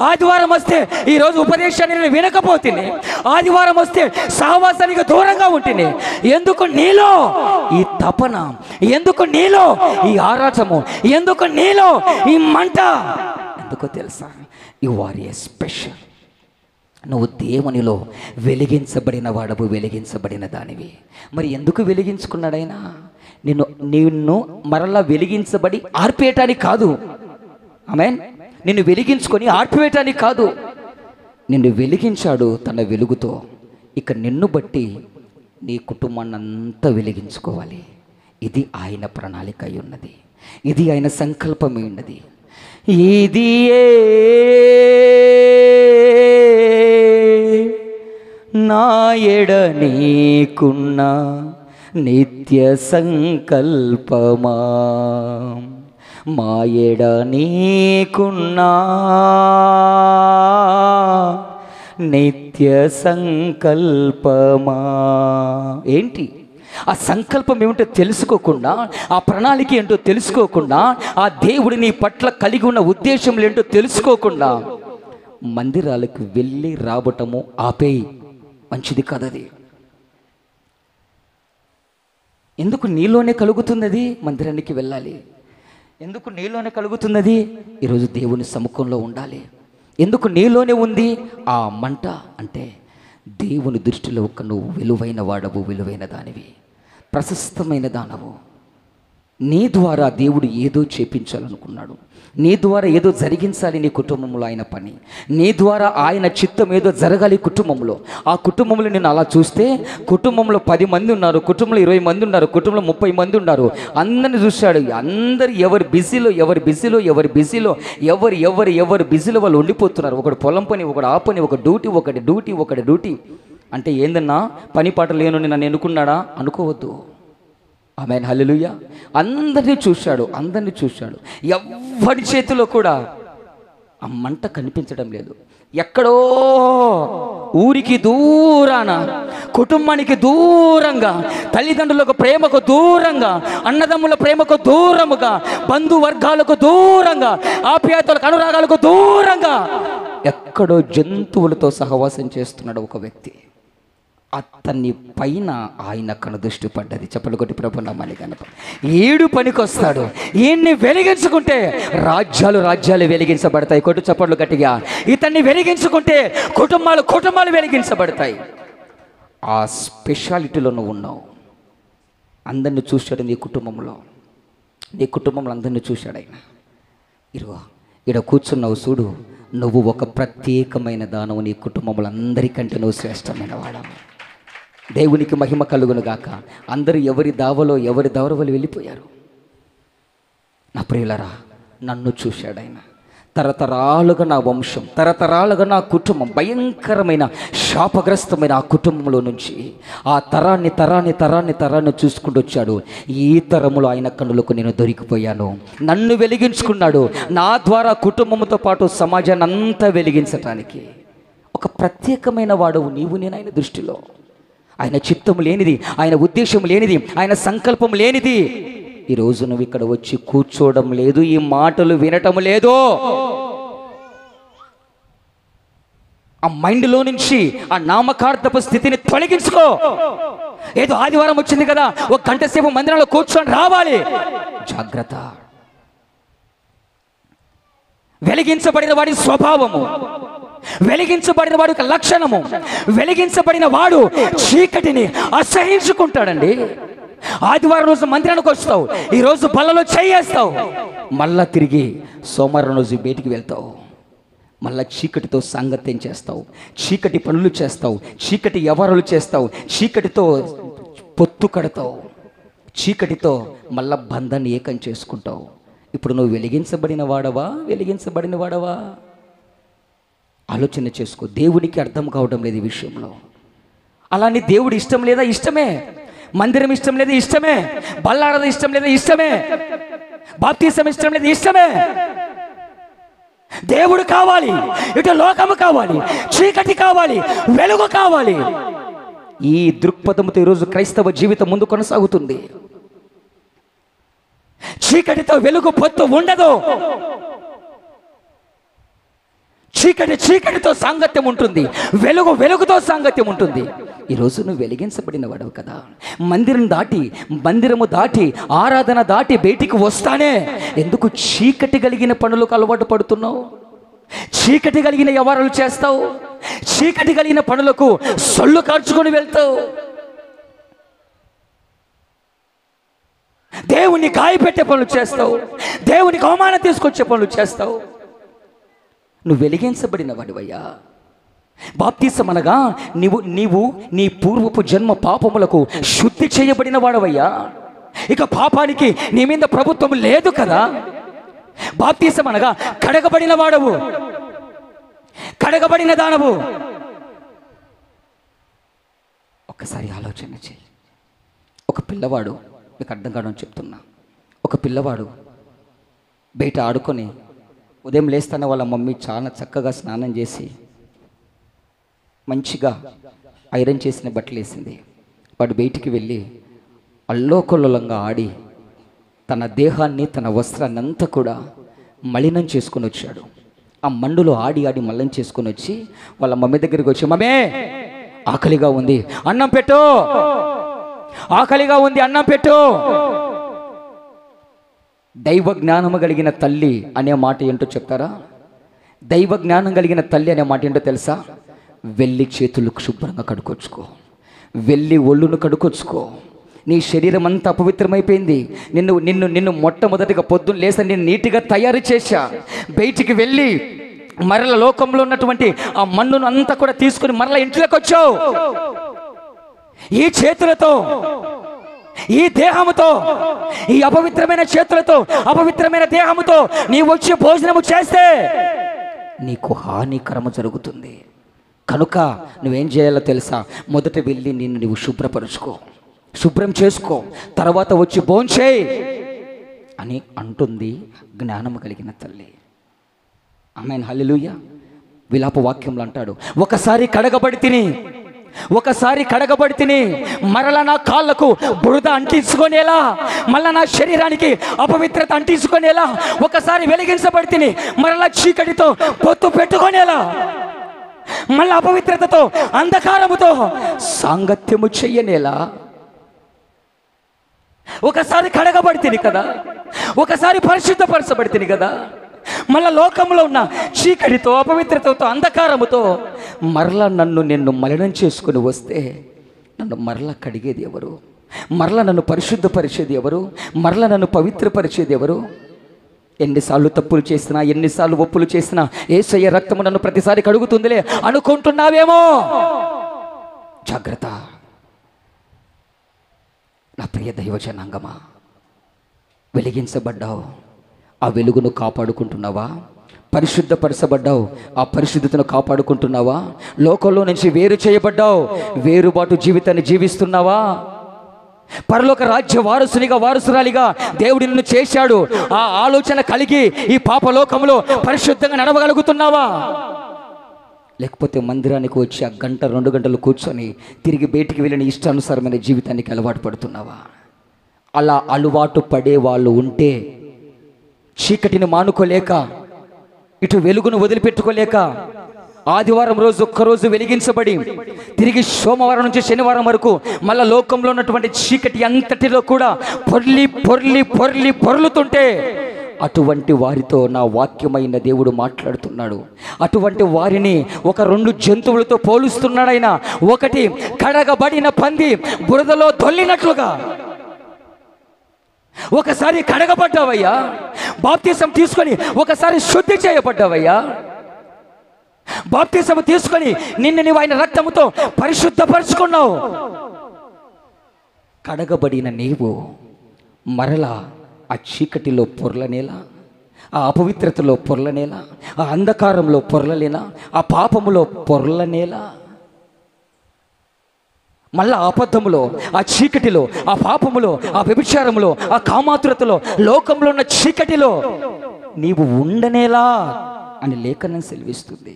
ఆదివారం వస్తే ఈరోజు ఉపదేశాన్ని నేను వినకపోతేనే, ఆదివారం వస్తే సహవాసానికి దూరంగా ఉంటేనే, ఎందుకు నీలో ఈ తపన, ఎందుకు నీలో ఈ ఆరాటము, ఎందుకు నీలో ఈ మంట? ఎందుకో తెలుసా? You are a special. నువ్వు దేవునిలో వెలిగించబడిన వాడవు, వెలిగించబడిన దానివి. మరి ఎందుకు వెలిగించుకున్నాడైనా? నిన్ను మరలా వెలిగించబడి ఆర్పేయటానికి కాదు. ఆమేన్. నిన్ను వెలిగించుకొని ఆర్పివేయటానికి కాదు, నిన్ను వెలిగించాడు తన వెలుగుతో. ఇక నిన్ను బట్టి నీ కుటుంబాన్ని అంతా వెలిగించుకోవాలి. ఇది ఆయన ప్రణాళిక అయి ఉన్నది, ఇది ఆయన సంకల్పమై ఉన్నది. ఇది నా ఎడ నీకున్న నిత్య సంకల్పమా, మాయడ నీకున్నా నిత్య సంకల్పమా. ఏంటి ఆ సంకల్పం? ఏమిటో తెలుసుకోకుండా, ఆ ప్రణాళిక ఏంటో తెలుసుకోకుండా, ఆ దేవుడి నీ పట్ల కలిగి ఉన్న ఉద్దేశం ఏంటో తెలుసుకోకుండా మందిరాలకు వెళ్ళి రావటము ఆపేయి. మంచిది కాదది. ఎందుకు నీలోనే కలుగుతున్నది? మందిరానికి వెళ్ళాలి. ఎందుకు నీలోనే కలుగుతున్నది? ఈరోజు దేవుని సముఖంలో ఉండాలి. ఎందుకు నీలోనే ఉంది ఆ మంట? అంటే దేవుని దృష్టిలో నువ్వు విలువైన వాడవు, విలువైన దానివి, ప్రశస్తమైన దానవు. నీ ద్వారా దేవుడు ఏదో చేపించాలనుకున్నాడు, నీ ద్వారా ఏదో జరిగించాలి నీ కుటుంబంలో ఆయన పని, నీ ద్వారా ఆయన చిత్తం ఏదో జరగాలి కుటుంబంలో. ఆ కుటుంబంలో నేను అలా చూస్తే, కుటుంబంలో 10 మంది ఉన్నారు, కుటుంబంలో 20 మంది ఉన్నారు, కుటుంబంలో 30 మంది ఉన్నారు. అందరిని చూశాడు. అందరు ఎవరి బిజీలో వాళ్ళు ఉండిపోతున్నారు. ఒకడు పొలం పని, ఒకడు ఆ పని, ఒకటి డ్యూటీ. అంటే ఏందన్నా పని పాట లేను నన్ను ఎన్నుకున్నాడా? అనుకోవద్దు. ఆమేన్, హల్లెలూయా. అందరినీ చూశాడు. ఎవ్వరి చేతిలో కూడా ఆ మంట కనిపించడం లేదు. ఎక్కడో ఊరికి దూరాన కుటుంబానికి దూరంగా, తల్లిదండ్రులకు ప్రేమకు దూరంగా, అన్నదమ్ముల ప్రేమకు దూరముగా, బంధువర్గాలకు దూరంగా, ఆప్యాయతలకు అనురాగాలకు దూరంగా ఎక్కడో జంతువులతో సహవాసం చేస్తున్నాడు ఒక వ్యక్తి. అతన్ని పైన ఆయన కను దృష్టి పడ్డది. చెప్పలు కొట్టి ప్రభు నామాన్ని కనుక ఏడు పనికొస్తాడు. ఈయన్ని వెలిగించుకుంటే రాజ్యాలు వెలిగించబడతాయి. కొట్టు చప్పట్లు గట్టిగా. ఇతన్ని వెలిగించుకుంటే కుటుంబాలు వెలిగించబడతాయి. ఆ స్పెషాలిటీలో నువ్వు ఉన్నావు. అందరిని చూశాడు నీ కుటుంబంలో అందరినీ చూశాడు ఆయన. ఇరుగో ఇక్కడ కూర్చున్నావు చూడు, నువ్వు ఒక ప్రత్యేకమైన దానవు. నీ కుటుంబంలో అందరికంటే నువ్వు శ్రేష్టమైన వాడవు. దేవునికి మహిమ కలుగును గాక. అందరూ ఎవరి దావలో వెళ్ళిపోయారు. నా ప్రియులరా, నన్ను చూశాడు ఆయన. తరతరాలుగా నా వంశం, తరతరాలుగా నా కుటుంబం భయంకరమైన శాపగ్రస్తమైన ఆ కుటుంబంలో నుంచి ఆ తరాన్ని చూసుకుంటూ వచ్చాడు. ఈ తరములో ఆయన కన్నులకు నేను దొరికిపోయాను. నన్ను వెలిగించుకున్నాడు. నా ద్వారా కుటుంబంతో పాటు సమాజాన్ని అంతా వెలిగించటానికి ఒక ప్రత్యేకమైన వాడవు నీవు. నేను ఆయన దృష్టిలో ఆయన చిత్తం లేనిది, ఆయన ఉద్దేశం లేనిది, ఆయన సంకల్పం లేనిది ఈరోజు నువ్వు ఇక్కడ వచ్చి కూర్చోవడం లేదు, ఈ మాటలు వినటం లేదు. ఆ మైండ్లో నుంచి ఆ నామకార్థపు స్థితిని తొలగించుకో. ఏదో ఆదివారం వచ్చింది కదా, ఒక గంట సేపు మందిరంలో కూర్చొని రావాలి. జాగ్రత్త. వెలిగించబడిన వాడి స్వభావము, వెలిగించబడిన వాడి యొక్క లక్షణము, వెలిగించబడిన వాడు చీకటిని అసహించుకుంటాడండి. ఆదివారం రోజు మందిరానికి వస్తావు, ఈరోజు బల్లలో చేయేస్తావు, మళ్ళా తిరిగి సోమవారం రోజు బయటికి వెళ్తావు. మళ్ళా చీకటితో సాంగత్యం చేస్తావు, చీకటి పనులు చేస్తావు, చీకటి వ్యవహారాలు చేస్తావు, చీకటితో పొత్తు కడతావు, చీకటితో మళ్ళా బంధాన్ని ఏకం చేసుకుంటావు. ఇప్పుడు నువ్వు వెలిగించబడిన వాడవా? ఆలోచన చేసుకో. దేవునికి అర్థం కావడం లేదు ఈ విషయంలో. అలానే దేవుడు ఇష్టం లేదా? ఇష్టమే. మందిరం ఇష్టం లేదా? ఇష్టమే. బల్లాడద ఇష్టం లేదా? ఇష్టమే. బాప్తిసం ఇష్టం లేదా? ఇష్టమే. దేవుడు కావాలి, ఇటు లోకము కావాలి, చీకటి కావాలి, వెలుగు కావాలి. ఈ దృక్పథంతో ఈరోజు క్రైస్తవ జీవితం ముందు కొనసాగుతుంది. చీకటితో వెలుగు పొత్తు ఉండదు. చీకటితో సాంగత్యం ఉంటుంది, వెలుగుతో సాంగత్యం ఉంటుంది. ఈరోజు నువ్వు వెలిగించబడిన వాడవు కదా. మందిరము దాటి ఆరాధన దాటి బయటికి వస్తానే ఎందుకు చీకటి కలిగిన పనులకు అలవాటు పడుతున్నావు? చీకటి కలిగిన వ్యవహారాలు చేస్తావు, చీకటి కలిగిన పనులకు సొల్లు కార్చుకొని వెళ్తావు, దేవుణ్ణి గాయపెట్టే పనులు చేస్తావు, దేవునికి అవమానం తీసుకొచ్చే పనులు చేస్తావు. నువ్వు వెలిగించబడిన వాడివయ్యా. బాప్తిసం అనగా నీవు నీ పూర్వపు జన్మ పాపములకు శుద్ధి చేయబడిన వాడవయ్యా. ఇక పాపానికి నీ మీద ప్రభుత్వం లేదు కదా. బాప్తిసం అనగా కడగబడిన వాడవు, కడగబడిన దానవు. ఒక్కసారి ఆలోచన చేయి. ఒక పిల్లవాడు, మీకు అర్థం కావడం చెప్తున్నా, ఒక పిల్లవాడు బయట ఆడుకొని ఉదయం లేస్తానే వాళ్ళ మమ్మీ చాలా చక్కగా స్నానం చేసి మంచిగా ఐరన్ చేసిన బట్టలు వేసింది. వాడు బయటికి వెళ్ళి అల్లోకొల్లంగా ఆడి తన దేహాన్ని, తన వస్త్రాన్ని అంతా కూడా మలినం చేసుకొని వచ్చాడు. ఆ మండులో ఆడి మలినం చేసుకొని వచ్చి వాళ్ళ మమ్మీ దగ్గరికి వచ్చి, మమ్మే ఆకలిగా ఉంది, అన్నం పెట్టు, ఆకలిగా ఉంది, అన్నం పెట్టు. దైవ జ్ఞానము కలిగిన తల్లి అనే మాట ఏంటో చెప్తారా? దైవ జ్ఞానం కలిగిన తల్లి అనే మాట ఏంటో తెలుసా? వెళ్ళి చేతులు శుభ్రంగా కడుకొచ్చుకో, వెళ్ళి ఒళ్ళును కడుకొచ్చుకో. నీ శరీరం అంతా అపవిత్రమైపోయింది. నిన్ను మొట్టమొదటిగా పొద్దున్న లేసా నేను నీట్గా తయారు చేశా. బయటికి వెళ్ళి మరల లోకంలో ఉన్నటువంటి ఆ మన్నును అంతా కూడా తీసుకుని మరల ఇంట్లోకి వచ్చావు. ఈ చేతులతో, ఈ దేహముతో, ఈ అపవిత్రమైన చేతులతో, అపవిత్రమైన దేహముతో నీవు వచ్చి భోజనము చేస్తే నీకు హానికరము జరుగుతుంది. కనుక నువ్వేం చేయాలో తెలుసా? మొదట వెళ్ళి నువ్వు శుభ్రం చేసుకో, తర్వాత వచ్చి భోంచేయి అని అంటుంది జ్ఞానము కలిగిన తల్లి. ఆమేన్, హల్లెలూయా. విలాప వాక్యంలో అంటాడు, ఒకసారి కడగబడి తిని ఒకసారి కడగబడి తిని మరలా నా కాళ్ళకు బురద అంటించుకునేలా, మళ్ళా నా శరీరానికి అపవిత్రత అంటించుకునేలా, ఒకసారి వెలిగించబడి తిని మరలా చీకటితో పొత్తు పెట్టుకునేలా, మళ్ళా అపవిత్రతతో అంధకారముతో సాంగత్యము చెయ్యనేలా, ఒకసారి కడగబడి తిని కదా, ఒకసారి పరిశుద్ధపరచబడి తిని కదా, మళ్ళా లోకంలో ఉన్న చీకటితో అపవిత్రతతో అంధకారముతో మరలా నిన్ను మలినం చేసుకుని వస్తే నన్ను మరలా కడిగేది ఎవరు? మరలా నన్ను పరిశుద్ధపరిచేది ఎవరు? మరలా నన్ను పవిత్రపరిచేది ఎవరు? ఎన్నిసార్లు తప్పులు చేసినా, ఎన్నిసార్లు ఒప్పులు చేసినా యేసయ్య రక్తము నన్ను ప్రతిసారి కడుగుతుందిలే అనుకుంటున్నావేమో. జాగ్రత్త నా ప్రియ దైవజనాంగమా. వెలిగించబడ్డావు, ఆ వెలుగును కాపాడుకుంటున్నావా? పరిశుద్ధపరచబడ్డావు, ఆ పరిశుద్ధతను కాపాడుకుంటున్నావా? లోకంలో నుంచి వేరు చేయబడ్డావు, వేరుబాటు జీవితాన్ని జీవిస్తున్నావా? పరలోక రాజ్య వారసురాలిగా దేవుడు నిన్ను చేశాడు. ఆ ఆలోచన కలిగి ఈ పాపలోకంలో పరిశుద్ధంగా నడవగలుగుతున్నావా? లేకపోతే మందిరానికి వచ్చి ఆ గంట 2 గంటలు కూర్చొని తిరిగి బయటికి వెళ్ళిన ఇష్టానుసారమైన జీవితానికి అలవాటు పడుతున్నావా? అలా అలవాటు పడే వాళ్ళు ఉంటే, చీకటిని మానుకోలేక, ఇటు వెలుగును వదిలిపెట్టుకోలేక, ఆదివారం రోజు ఒక్కరోజు వెలిగించబడి తిరిగి సోమవారం నుంచి శనివారం వరకు మళ్ళా లోకంలో ఉన్నటువంటి చీకటి అంతటిలో కూడా పొర్లుతుంటే, అటువంటి వారితో నా వాక్యమైన దేవుడు మాట్లాడుతున్నాడు. అటువంటి వారిని ఒక 2 జంతువులతో పోలుస్తున్నాడు ఆయన. ఒకటి కడగబడిన పంది బురదలో దొల్లినట్లుగా. ఒకసారి కడగబడ్డావయ్యా, బాప్తిసం తీసుకొని ఒకసారి శుద్ధి చేయబడ్డావయ్యా, బాప్తిసం తీసుకొని నీవు ఆయన రక్తముతో పరిశుద్ధపరుచుకున్నావు. కడగబడిన నీవు మరలా ఆ చీకటిలో పొర్లనేలా, ఆ అపవిత్రతలో పొర్లనేలా, ఆ అంధకారంలో పొర్లలేనా, ఆ పాపములో పొర్లనేలా, మళ్ళా అబద్ధములో, ఆ చీకటిలో, ఆ పాపములో, ఆ వ్యభిచారములో, ఆ కామాతురతలో, లోకంలో ఉన్న చీకటిలో నీవు ఉండనేలా అని లేఖనం సెలవిస్తుంది.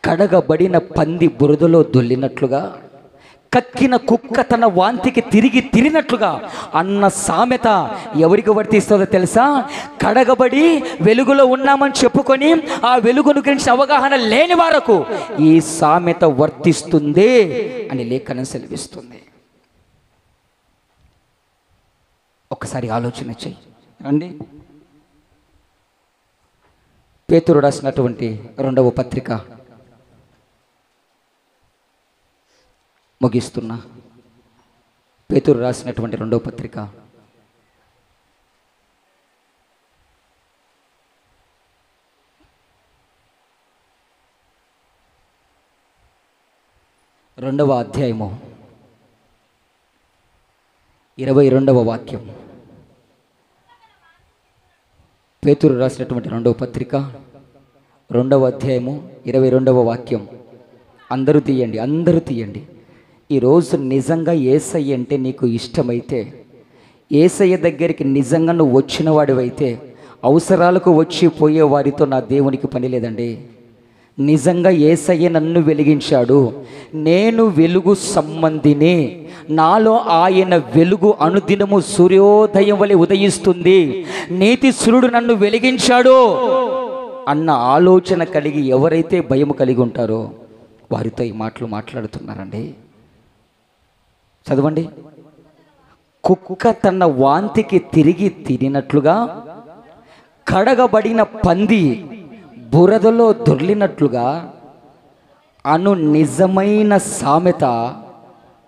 కడగబడిన పంది బురదలో దొల్లినట్లుగా, కక్కిన కుక్క తన వాంతికి తిరిగి తిరిగినట్లుగా అన్న సామెత ఎవరికి వర్తిస్తుందో తెలుసా? కడగబడి వెలుగులో ఉన్నామని చెప్పుకొని ఆ వెలుగును గురించి అవగాహన లేని వారకు ఈ సామెత వర్తిస్తుంది అని లేఖనం సెలవిస్తుంది. ఒకసారి ఆలోచన చెయ్యి రండి. పేతురు రాసినటువంటి 2వ పత్రిక ముగిస్తున్నా. పేతురు రాసినటువంటి 2వ పత్రిక 2వ అధ్యాయము 22వ వాక్యం. పేతురు రాసినటువంటి 2వ పత్రిక 2వ అధ్యాయము 22వ వాక్యం. అందరూ తీయండి. ఈరోజు నిజంగా యేసయ్య అంటే నీకు ఇష్టమైతే, యేసయ్య దగ్గరికి నిజంగా నువ్వు వచ్చిన వాడివైతే, అవసరాలకు వచ్చి పోయే వారితో నా దేవునికి పని లేదండి. నిజంగా యేసయ్య నన్ను వెలిగించాడు, నేను వెలుగు సంబంధిని, నాలో ఆయన వెలుగు అనుదినము సూర్యోదయం వలె ఉదయిస్తుంది, నీతి సూర్యుడు నన్ను వెలిగించాడు అన్న ఆలోచన కలిగి ఎవరైతే భయం కలిగి ఉంటారో వారితో ఈ మాటలు మాట్లాడుతున్నారండి. చదవండి. కుక్క తన వాంతికి తిరిగి తిరిగినట్లుగా, కడగబడిన పంది బురదలో దొర్లినట్లుగా అను నిజమైన సామెత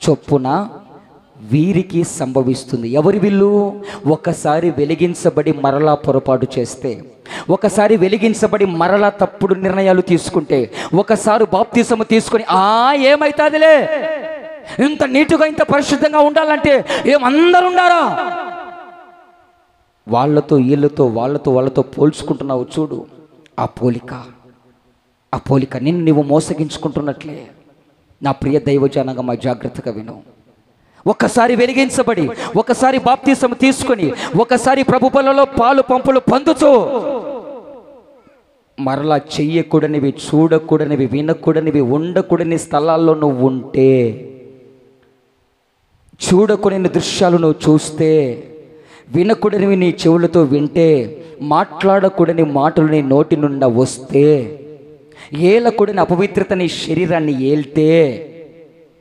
చొప్పున వీరికి సంభవిస్తుంది. ఎవరి వీళ్ళు? ఒకసారి వెలిగించబడి మరలా పొరపాటు చేస్తే, ఒకసారి వెలిగించబడి మరలా తప్పుడు నిర్ణయాలు తీసుకుంటే, ఒకసారి బాప్తిసము తీసుకొని ఏమైతాదిలే, ఇంత నీటుగా ఇంత పరిశుద్ధంగా ఉండాలంటే ఏమందరు ఉండారా, వాళ్ళతో వాళ్ళతో పోల్చుకుంటున్నావు చూడు. ఆ పోలిక నిన్ను నువ్వు మోసగించుకుంటున్నట్లే. నా ప్రియ దైవజనంగా మా జాగ్రత్తగా విను. ఒకసారి వెలిగించబడి, ఒకసారి బాప్తిసము తీసుకొని, ఒకసారి ప్రభు బలలో పాలు పంపులు పొందుతూ మరలా చెయ్యకూడనివి, చూడకూడనివి, వినకూడనివి, ఉండకూడని స్థలాల్లో నువ్వు ఉంటే, చూడకూడని దృశ్యాలు నువ్వు చూస్తే, వినకూడనివి నీ చెవులతో వింటే, మాట్లాడకూడని మాటలు నీ నోటి నుండి వస్తే, ఏలకూడని అపవిత్రత నీ శరీరాన్ని ఏల్తే,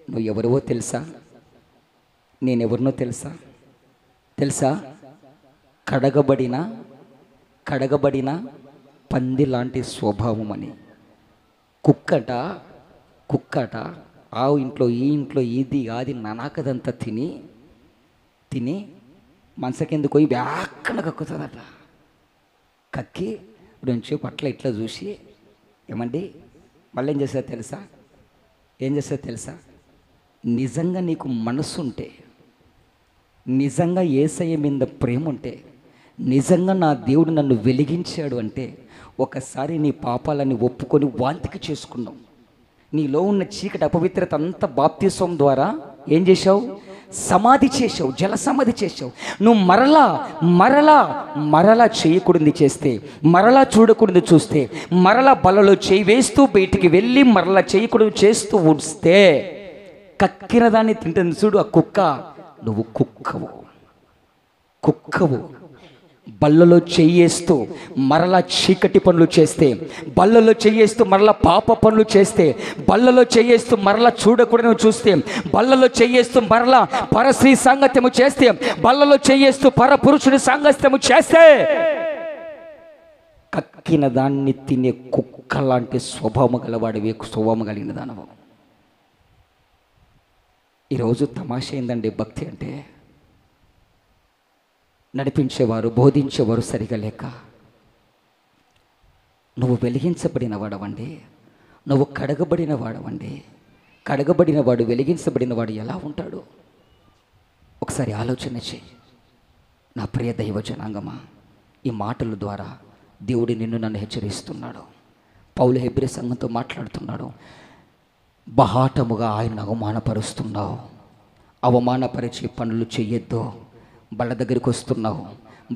నువ్వు ఎవరివో తెలుసా? నేనెవరినో తెలుసా? కడగబడిన పంది లాంటి స్వభావం అని. కుక్కట ఆవు ఇంట్లో, ఈ ఇంట్లో, ఇది అది ననాకదంతా తిని మనసకెందుకు పోయి వ్యాక్కన కక్కుతుందట. కక్కి రెండు పట్ల ఇట్లా చూసి, ఏమండి మళ్ళీ ఏం చేస్తా తెలుసా? నిజంగా నీకు మనసు ఉంటే, నిజంగా యేసయ్య మీద ప్రేమ ఉంటే, నిజంగా నా దేవుడు నన్ను వెలిగించాడు అంటే, ఒకసారి నీ పాపాలని ఒప్పుకొని వాంతికి చేసుకున్నావు. నీలో ఉన్న చీకటి అపవిత్రత అంతా బాప్తిసం ద్వారా ఏం చేశావు? సమాధి చేసావు, జల సమాధి చేసావు. నువ్వు మరలా చేయకూడదు చేస్తే, మరలా చూడకూడదు చూస్తే, మరలా బలలో చేయి వేస్తూ బయటికి వెళ్ళి మరలా చేయకూడదు చేస్తూ ఉంటే, కక్కిన దాన్ని తింటుంది చూడు ఆ కుక్క. నువ్వు కుక్కవు. బల్లలో చెయ్యేస్తూ మరలా చీకటి పనులు చేస్తే, బల్లలో చెయ్యేస్తూ మరలా పాప పనులు చేస్తే, బల్లలో చెయ్యేస్తూ మరలా చూడకూడని చూస్తే, బల్లలో చెయ్యేస్తూ మరలా పరస్త్రీ సాంగత్యము చేస్తే, బల్లలో చెయ్యేస్తూ పరపురుషుని సాంగత్యము చేస్తే, కక్కిన దాన్ని తినే కుక్క లాంటి స్వభావం కలిగిన దానవు. ఈరోజు తమాషా ఏందండి? భక్తి అంటే నడిపించేవారు, బోధించేవారు సరిగా లేక, నువ్వు వెలిగించబడిన వాడవండి, నువ్వు కడగబడిన వాడవండి. కడగబడిన వాడు, వెలిగించబడిన వాడు ఎలా ఉంటాడు? ఒకసారి ఆలోచన చేయి. నా ప్రియ దైవ జనాంగమా, ఈ మాటల ద్వారా దేవుడు నన్ను హెచ్చరిస్తున్నాడు. పౌలు హెబ్రీ సంఘంతో మాట్లాడుతున్నాడు. బహాటముగా ఆయన అవమానపరుస్తున్నావు, అవమానపరిచే పనులు చెయ్యొద్దు. బల్ల దగ్గరికి వస్తున్నావు,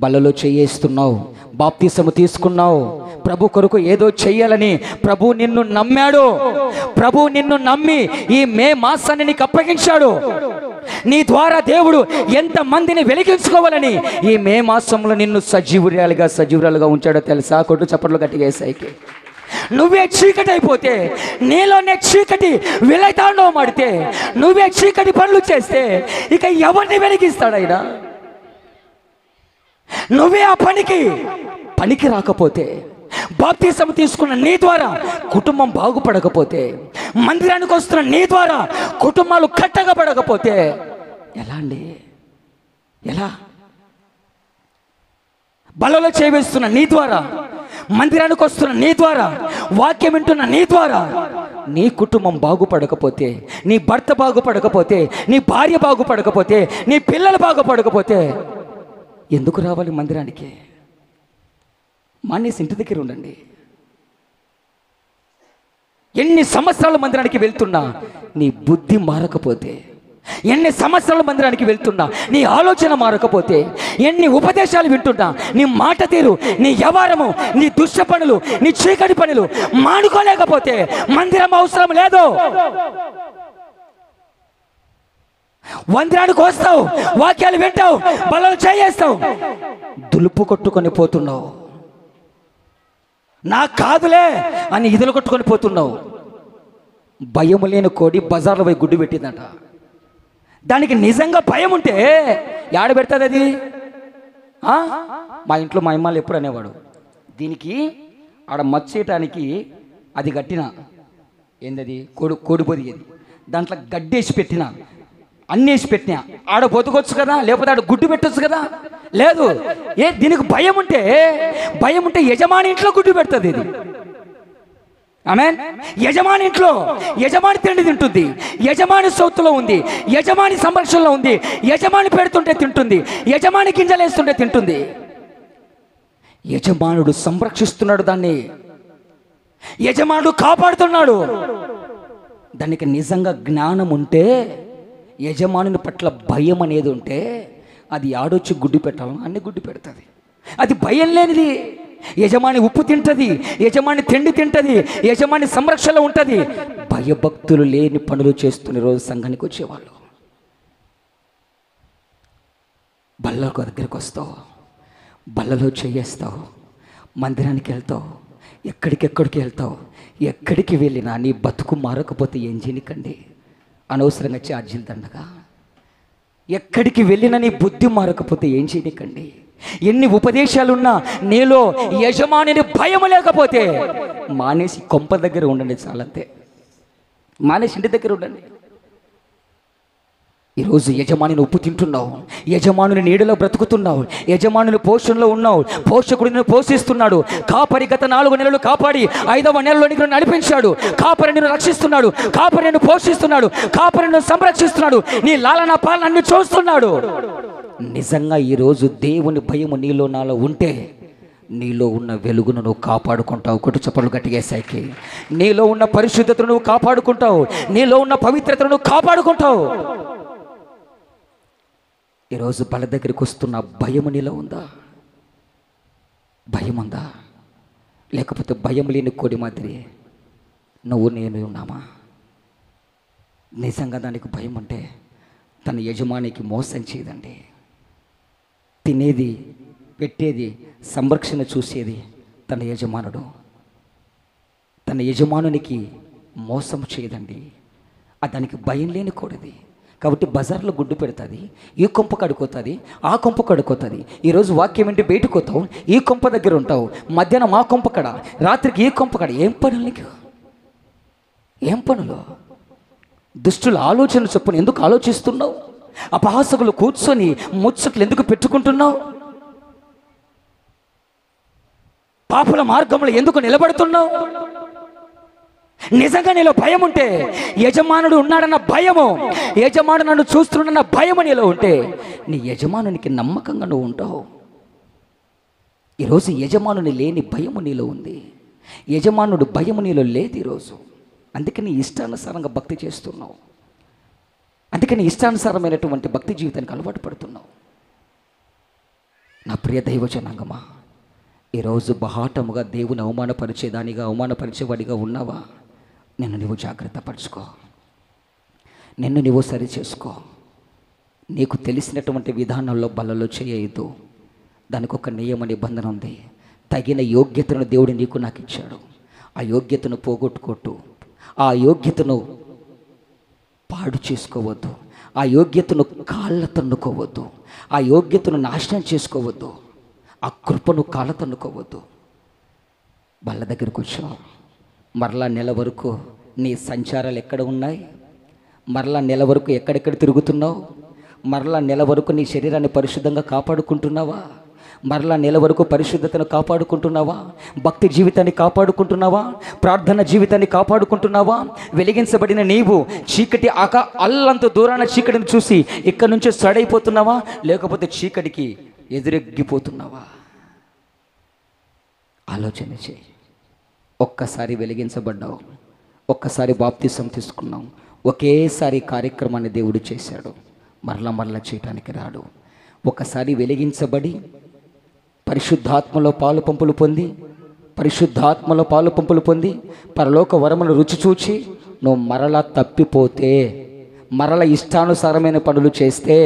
బల్లలో చెయ్యేస్తున్నావు, బాప్తిసము తీసుకున్నావు, ప్రభు కొరకు ఏదో చెయ్యాలని ప్రభు నిన్ను నమ్మాడు. ప్రభు నిన్ను నమ్మి ఈ మే మాసాన్ని నీకు అప్పగించాడు. నీ ద్వారా దేవుడు ఎంత మందిని వెలిగించుకోవాలని ఈ మే మాసంలో నిన్ను సజీవురాలుగా ఉంచాడో తెలుసా? కొట్టు చప్పట్లు గట్టిగా యేసయ్యకి. నువ్వే చీకటి అయిపోతే, నీలోనే చీకటి విలైతాండవ మాడితే, నువ్వే చీకటి పనులు చేస్తే ఇక ఎవరిని వెలిగిస్తాడైనా? నువ్వే ఆ పనికి రాకపోతే, బాప్తిసం తీసుకున్న నీ ద్వారా కుటుంబం బాగుపడకపోతే, మందిరానికి వస్తున్న నీ ద్వారా కుటుంబాలు కట్టగబడకపోతే ఎలా అండి? ఎలా? బలలో చేవేస్తున్న నీ ద్వారా, మందిరానికి వస్తున్న నీ ద్వారా, వాక్యం వింటున్న నీ ద్వారా నీ కుటుంబం బాగుపడకపోతే, నీ భర్త బాగుపడకపోతే, నీ భార్య బాగుపడకపోతే, నీ పిల్లలు బాగుపడకపోతే ఎందుకు రావాలి మందిరానికి? మానేసి ఇంటి దగ్గర ఉండండి. ఎన్ని సంవత్సరాల మందిరానికి వెళ్తున్నా నీ బుద్ధి మారకపోతే, ఎన్ని సంవత్సరాల మందిరానికి వెళ్తున్నా నీ ఆలోచన మారకపోతే, ఎన్ని ఉపదేశాలు వింటున్నా నీ మాట తీరు, నీ వ్యవహారము, నీ దుష్ట పనులు, నీ చీకటి పనులు మానుకోలేకపోతే మందిరం అవసరం లేదు. మందిరానికి వస్తావు, వాక్యాలు వింటావు, బలలో చేయేస్తావు, దులుపు కొట్టుకొని పోతున్నావు. నా కాదులే అని ఇదులు కొట్టుకొని పోతున్నావు. భయం లేని కోడి బజార్లో పోయి గుడ్డు పెట్టిందట. దానికి నిజంగా భయం ఉంటే యాడ పెడుతుంది అది? మా ఇంట్లో మా అమ్మాలు ఎప్పుడు అనేవాడు, దీనికి ఆడ మచ్చేయటానికి అది కట్టిన ఏందది కోడి పొదిగేది, దాంట్లో గడ్డేసి పెట్టిన, అన్నేసి పెట్టినా ఆడ బతుకొచ్చు కదా, లేకపోతే ఆడ గుడ్డు పెట్టొచ్చు కదా. లేదు, దీనికి భయం ఉంటే యజమాని ఇంట్లో గుడ్డు పెడుతుంది ఇది. ఆమేన్. యజమాని ఇంట్లో యజమాని తిండి తింటుంది, యజమాని సౌత్తులో ఉంది, యజమాని సంరక్షణలో ఉంది, యజమాని పెడుతుంటే తింటుంది, యజమాని గింజలేస్తుంటే తింటుంది. యజమానుడు సంరక్షిస్తున్నాడు దాన్ని, యజమానుడు కాపాడుతున్నాడు. దానికి నిజంగా జ్ఞానం ఉంటే, యజమానుని పట్ల భయం అనేది ఉంటే, అది ఆడొచ్చి గుడ్డు పెట్టాలని అన్ని గుడ్డు పెడుతుంది. అది భయం లేనిది, యజమాని ఉప్పు తింటుంది, యజమాని తిండి తింటుంది, యజమాని సంరక్షణలో ఉంటుంది. భయభక్తులు లేని పనులు చేస్తున్న రోజు సంఘానికి వచ్చేవాళ్ళు. బల్లకు దగ్గరికి వస్తావు, బల్లలో చేయేస్తావు, మందిరానికి వెళ్తావు, ఎక్కడికి వెళ్తావు. ఎక్కడికి వెళ్ళినా నీ బతుకు మారకపోతే ఏం చేయనికండి? అనవసరంగా ఛార్జీలు దండగా. ఎక్కడికి వెళ్ళినా నీ బుద్ధి మారకపోతే ఏం చేయనికండి? ఎన్ని ఉపదేశాలున్నా నీలో యజమానిని భయం లేకపోతే మానేసి కొంప దగ్గర ఉండండి, చాలంతే. మానేసి ఇంటి దగ్గర ఉండండి. ఈరోజు యజమానిని ఉప్పు తింటున్నావు, యజమానుని నీడలో బ్రతుకుతున్నావు, యజమానుని పోషణలో ఉన్నావు, పోషకుడిని పోషిస్తున్నాడు. కాపరి గత 4 నెలలు కాపాడి 5వ నెలలోనికి నిన్ను నడిపించాడు. కాపరి నిన్ను రక్షిస్తున్నాడు, కాపరి నిన్ను పోషిస్తున్నాడు, కాపరి నిన్ను సంరక్షిస్తున్నాడు, నీ లాలన పాలన అన్ని చూస్తున్నాడు. నిజంగా ఈరోజు దేవుని భయము నీలో నాలో ఉంటే నీలో ఉన్న వెలుగును నువ్వు కాపాడుకుంటావు. కొట్టు చప్పట్లు గట్టిగా సైకి. నీలో ఉన్న పరిశుద్ధతను నువ్వు కాపాడుకుంటావు, నీలో ఉన్న పవిత్రతను నువ్వు కాపాడుకుంటావు. ఈరోజు బల దగ్గరికి వస్తున్న భయము నీలో ఉందా? భయం ఉందా? లేకపోతే భయం లేని కోడి మాదిరి నువ్వు నేను ఉన్నామా? నిజంగా దానికి భయం ఉంటే తన యజమానికి మోసం చేయదండి. తినేది, పెట్టేది, సంరక్షణ చూసేది తన యజమానుడు. తన యజమానునికి మోసం చేయదండి. దానికి భయం లేని కోడిది. కాబట్టి బజార్లో గుడ్డు పెడుతుంది, ఈ కొంప కడుకోతుంది, ఆ కొంప కడుకోతుంది. ఈరోజు వాక్యం ఏంటి? బయటకు పోతావు, ఈ కొంప దగ్గర ఉంటావు, మధ్యాహ్నం ఆ కొంప కడ, రాత్రికి ఈ కొంప కడ. ఏం పనులు నీకు? ఏం పనులు? దుష్టుల ఆలోచన చొప్పున ఎందుకు ఆలోచిస్తున్నావు? అపహాసకులు కూర్చొని ముచ్చట్లు ఎందుకు పెట్టుకుంటున్నావు? పాపుల మార్గంలో ఎందుకు నిలబడుతున్నావు? నిజంగా నీలో భయం ఉంటే, యజమానుడు ఉన్నాడన్న భయము, యజమానుడు నన్ను చూస్తున్నాడన్న భయము నీలో ఉంటే నీ యజమానునికి నమ్మకంగా నువ్వు ఉంటావు. ఈరోజు యజమానుని లేని భయము నీలో ఉంది, యజమానుడు భయము నీలో లేదు ఈరోజు. అందుకని ఇష్టానుసారంగా భక్తి చేస్తున్నావు, అందుకని ఇష్టానుసారమైనటువంటి భక్తి జీవితానికి అలవాటు పడుతున్నావు. నా ప్రియ దైవజనాంగమా, ఈరోజు బహాటముగా దేవుని అవమానపరిచేదానిగా, అవమానపరిచేవాడిగా ఉన్నావా? నిన్ను నువ్వు జాగ్రత్త పరుచుకో, నిన్ను నువ్వు సరి చేసుకో. నీకు తెలిసినటువంటి విధానంలో బలలో చేయొద్దు. దానికి ఒక నియమ నిబంధన ఉంది. తగిన యోగ్యతను దేవుడు నీకు నాకు ఇచ్చాడు. ఆ యోగ్యతను పోగొట్టుకోవద్దు, ఆ యోగ్యతను పాడు చేసుకోవద్దు, ఆ యోగ్యతను కాళ్ళ తన్నుకోవద్దు, ఆ యోగ్యతను నాశనం చేసుకోవద్దు, ఆ కృపను కాళ్ళ తన్నుకోవద్దు. బల్ల దగ్గరకు వచ్చావు, మరలా నెల వరకు నీ సంచారాలు ఎక్కడ ఉన్నాయి? మరలా నెల వరకు ఎక్కడెక్కడ తిరుగుతున్నావు? మరలా నెల వరకు నీ శరీరాన్ని పరిశుద్ధంగా కాపాడుకుంటున్నావా? మరలా నెల వరకు పరిశుద్ధతను కాపాడుకుంటున్నావా? భక్తి జీవితాన్ని కాపాడుకుంటున్నావా? ప్రార్థన జీవితాన్ని కాపాడుకుంటున్నావా? వెలిగించబడిన నీవు చీకటి అల్లంత దూరాన చీకటిని చూసి ఇక్కడి నుంచి సడైపోతున్నావా? లేకపోతే చీకటికి ఎదురెగ్గిపోతున్నావా? ఆలోచన చేయి. ఒక్కసారి వెలిగించబడ్డావు, ఒక్కసారి బాప్తిసం తీసుకున్నావు, ఒకేసారి కార్యక్రమాన్ని దేవుడు చేశాడు. మరలా చేయటానికి రాడు. ఒకసారి వెలిగించబడి పరిశుద్ధాత్మలో పాలు పంపులు పొంది పరలోక వరమును రుచి చూచి నువ్వు మరలా తప్పిపోతే, మరలా ఇష్టానుసారమైన పనులు చేస్తే,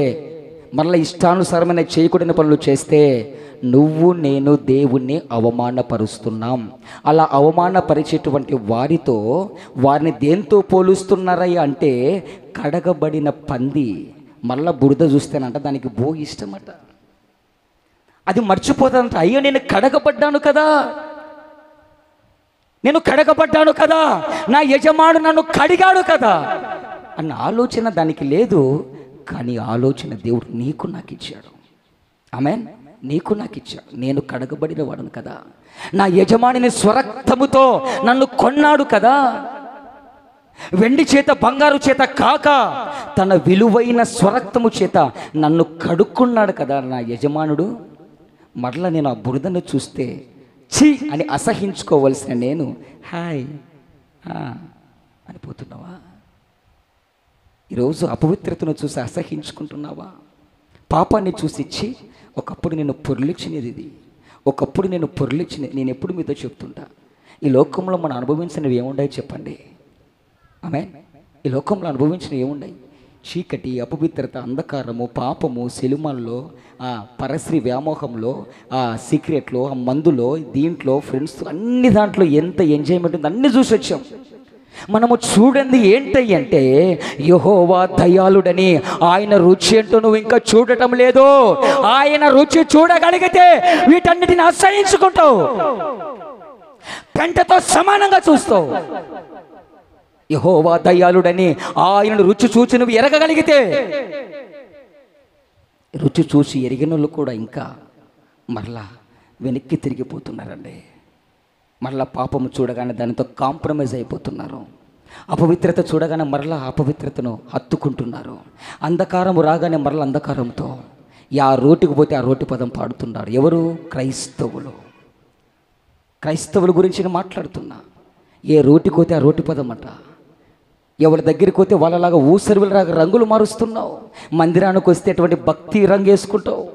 మరలా ఇష్టానుసారమైన చేయకూడని పనులు చేస్తే నువ్వు నేను దేవుణ్ణి అవమానపరుస్తున్నాం. అలా అవమానపరిచేటువంటి వారిని దేంతో పోలుస్తున్నారయ్యా అంటే, కడగబడిన పంది మళ్ళా బురద చూస్తేనంట దానికి ఇష్టమట. అది మర్చిపోతానంట, అయ్యో నేను కడగబడ్డాను కదా, నా యజమానుడు నన్ను కడిగాడు కదా అన్న ఆలోచన దానికి లేదు. కానీ ఆలోచన దేవుడు నీకు నాకు ఇచ్చాడు. ఆమేన్. నీకు నాకు ఇచ్చాడు. నేను కడగబడిన వాడును కదా, నా యజమానిని స్వరక్తముతో నన్ను కొన్నాడు కదా. వెండి చేత బంగారు చేత కాక తన విలువైన స్వరక్తము చేత నన్ను కడుక్కున్నాడు కదా నా యజమానుడు. మరలా నేను ఆ బురదను చూస్తే ఛీ అని అసహించుకోవలసిన నేను హాయ్ అనిపోతున్నావా? ఈరోజు అపవిత్రతను చూసి అసహించుకుంటున్నావా? పాపాన్ని చూసి ఒకప్పుడు నేను పొర్లిచినది ఇది, ఒకప్పుడు నేను పొర్లిచ్చిన, నేను ఎప్పుడు మీతో చెప్తుంటా, ఈ లోకంలో మనం అనుభవించినవి ఏముండాయి చెప్పండి? ఆమె ఈ లోకంలో అనుభవించినవి ఏముండాయి? చీకటి, అపవిత్రత, అంధకారము, పాపము, సినిమాల్లో, ఆ పరశ్రీ వ్యామోహంలో, ఆ సీక్రెట్లో, ఆ మందులో, దీంట్లో, ఫ్రెండ్స్, అన్ని దాంట్లో ఎంత ఎంజాయ్మెంట్ ఉంది, అన్నీ చూసి వచ్చాం. మనము చూడండి ఏంటి అంటే, యెహోవా దయాళుడని, ఆయన రుచి ఏంటో నువ్వు ఇంకా చూడటం లేదు. ఆయన రుచి చూడగలిగితే వీటన్నిటిని అసహించుకుంటావు, పెంటతో సమానంగా చూస్తావు. యెహోవా దయాళుడని ఆయనను రుచి చూసి నువ్వు ఎరగగలిగితే, రుచి చూసి ఎరిగిన వాళ్ళు కూడా ఇంకా మరలా వెనక్కి తిరిగిపోతున్నారండి. మరలా పాపము చూడగానే దానితో కాంప్రమైజ్ అయిపోతున్నారు. అపవిత్రత చూడగానే మరలా అపవిత్రతను హత్తుకుంటున్నారు. అంధకారము రాగానే మరలా అంధకారంతో ఆ రోటికి పోతే ఆ రోటి పదం పాడుతున్నారు. ఎవరు? క్రైస్తవులు. క్రైస్తవుల గురించి నేను మాట్లాడుతున్నా. ఏ రోటికి పోతే ఆ రోటి పదం అట. ఎవరి దగ్గరికి పోతే వాళ్ళలాగా ఊసరివిలాగా రంగులు మారుస్తున్నావు. మందిరానికి వస్తే అటువంటి భక్తి రంగు వేసుకుంటావు.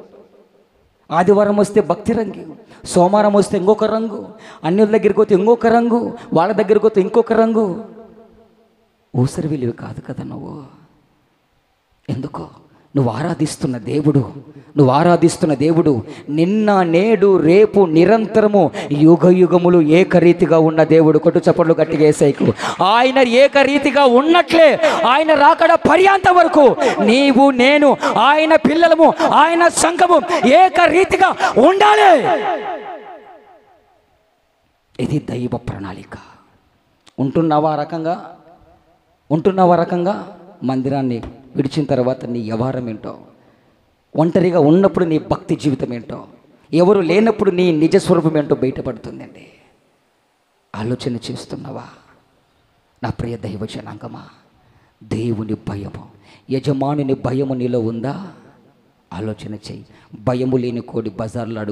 ఆదివారం వస్తే భక్తి రంగు, సోమవారం వస్తే ఇంకొక రంగు, అన్యుల దగ్గరికి పోతే ఇంకొక రంగు, వాళ్ళ దగ్గరికి పోతే ఇంకొక రంగు. ఊసరివిలివి కాదు కదా నువ్వు. ఎందుకో నువ్వు ఆరాధిస్తున్న దేవుడు నిన్న, నేడు, రేపు, నిరంతరము, యుగ యుగములు ఏకరీతిగా ఉన్న దేవుడు. కొట్టు చప్పట్లు గట్టిగా యేసయ్యకు. ఆయన ఏకరీతిగా ఉన్నట్లే ఆయన రాకడ పర్యాంత వరకు నీవు, నేను, ఆయన పిల్లలము, ఆయన సంఘము ఏకరీతిగా ఉండాలి. ఇది దైవ ప్రణాళిక. ఉంటున్నావా రకంగా? మందిరాన్ని విడిచిన తర్వాత నీ వ్యవహారం ఏంటో, ఒంటరిగా ఉన్నప్పుడు నీ భక్తి జీవితం ఏంటో, ఎవరు లేనప్పుడు నీ నిజస్వరూపం ఏంటో బయటపడుతుందండి. ఆలోచన చేస్తున్నావా నా ప్రియ దైవ జనాంగమా? దేవుని భయము, యజమానుని భయము నీలో ఉందా? ఆలోచన చెయ్యి. భయము లేని కోడి బజార్లో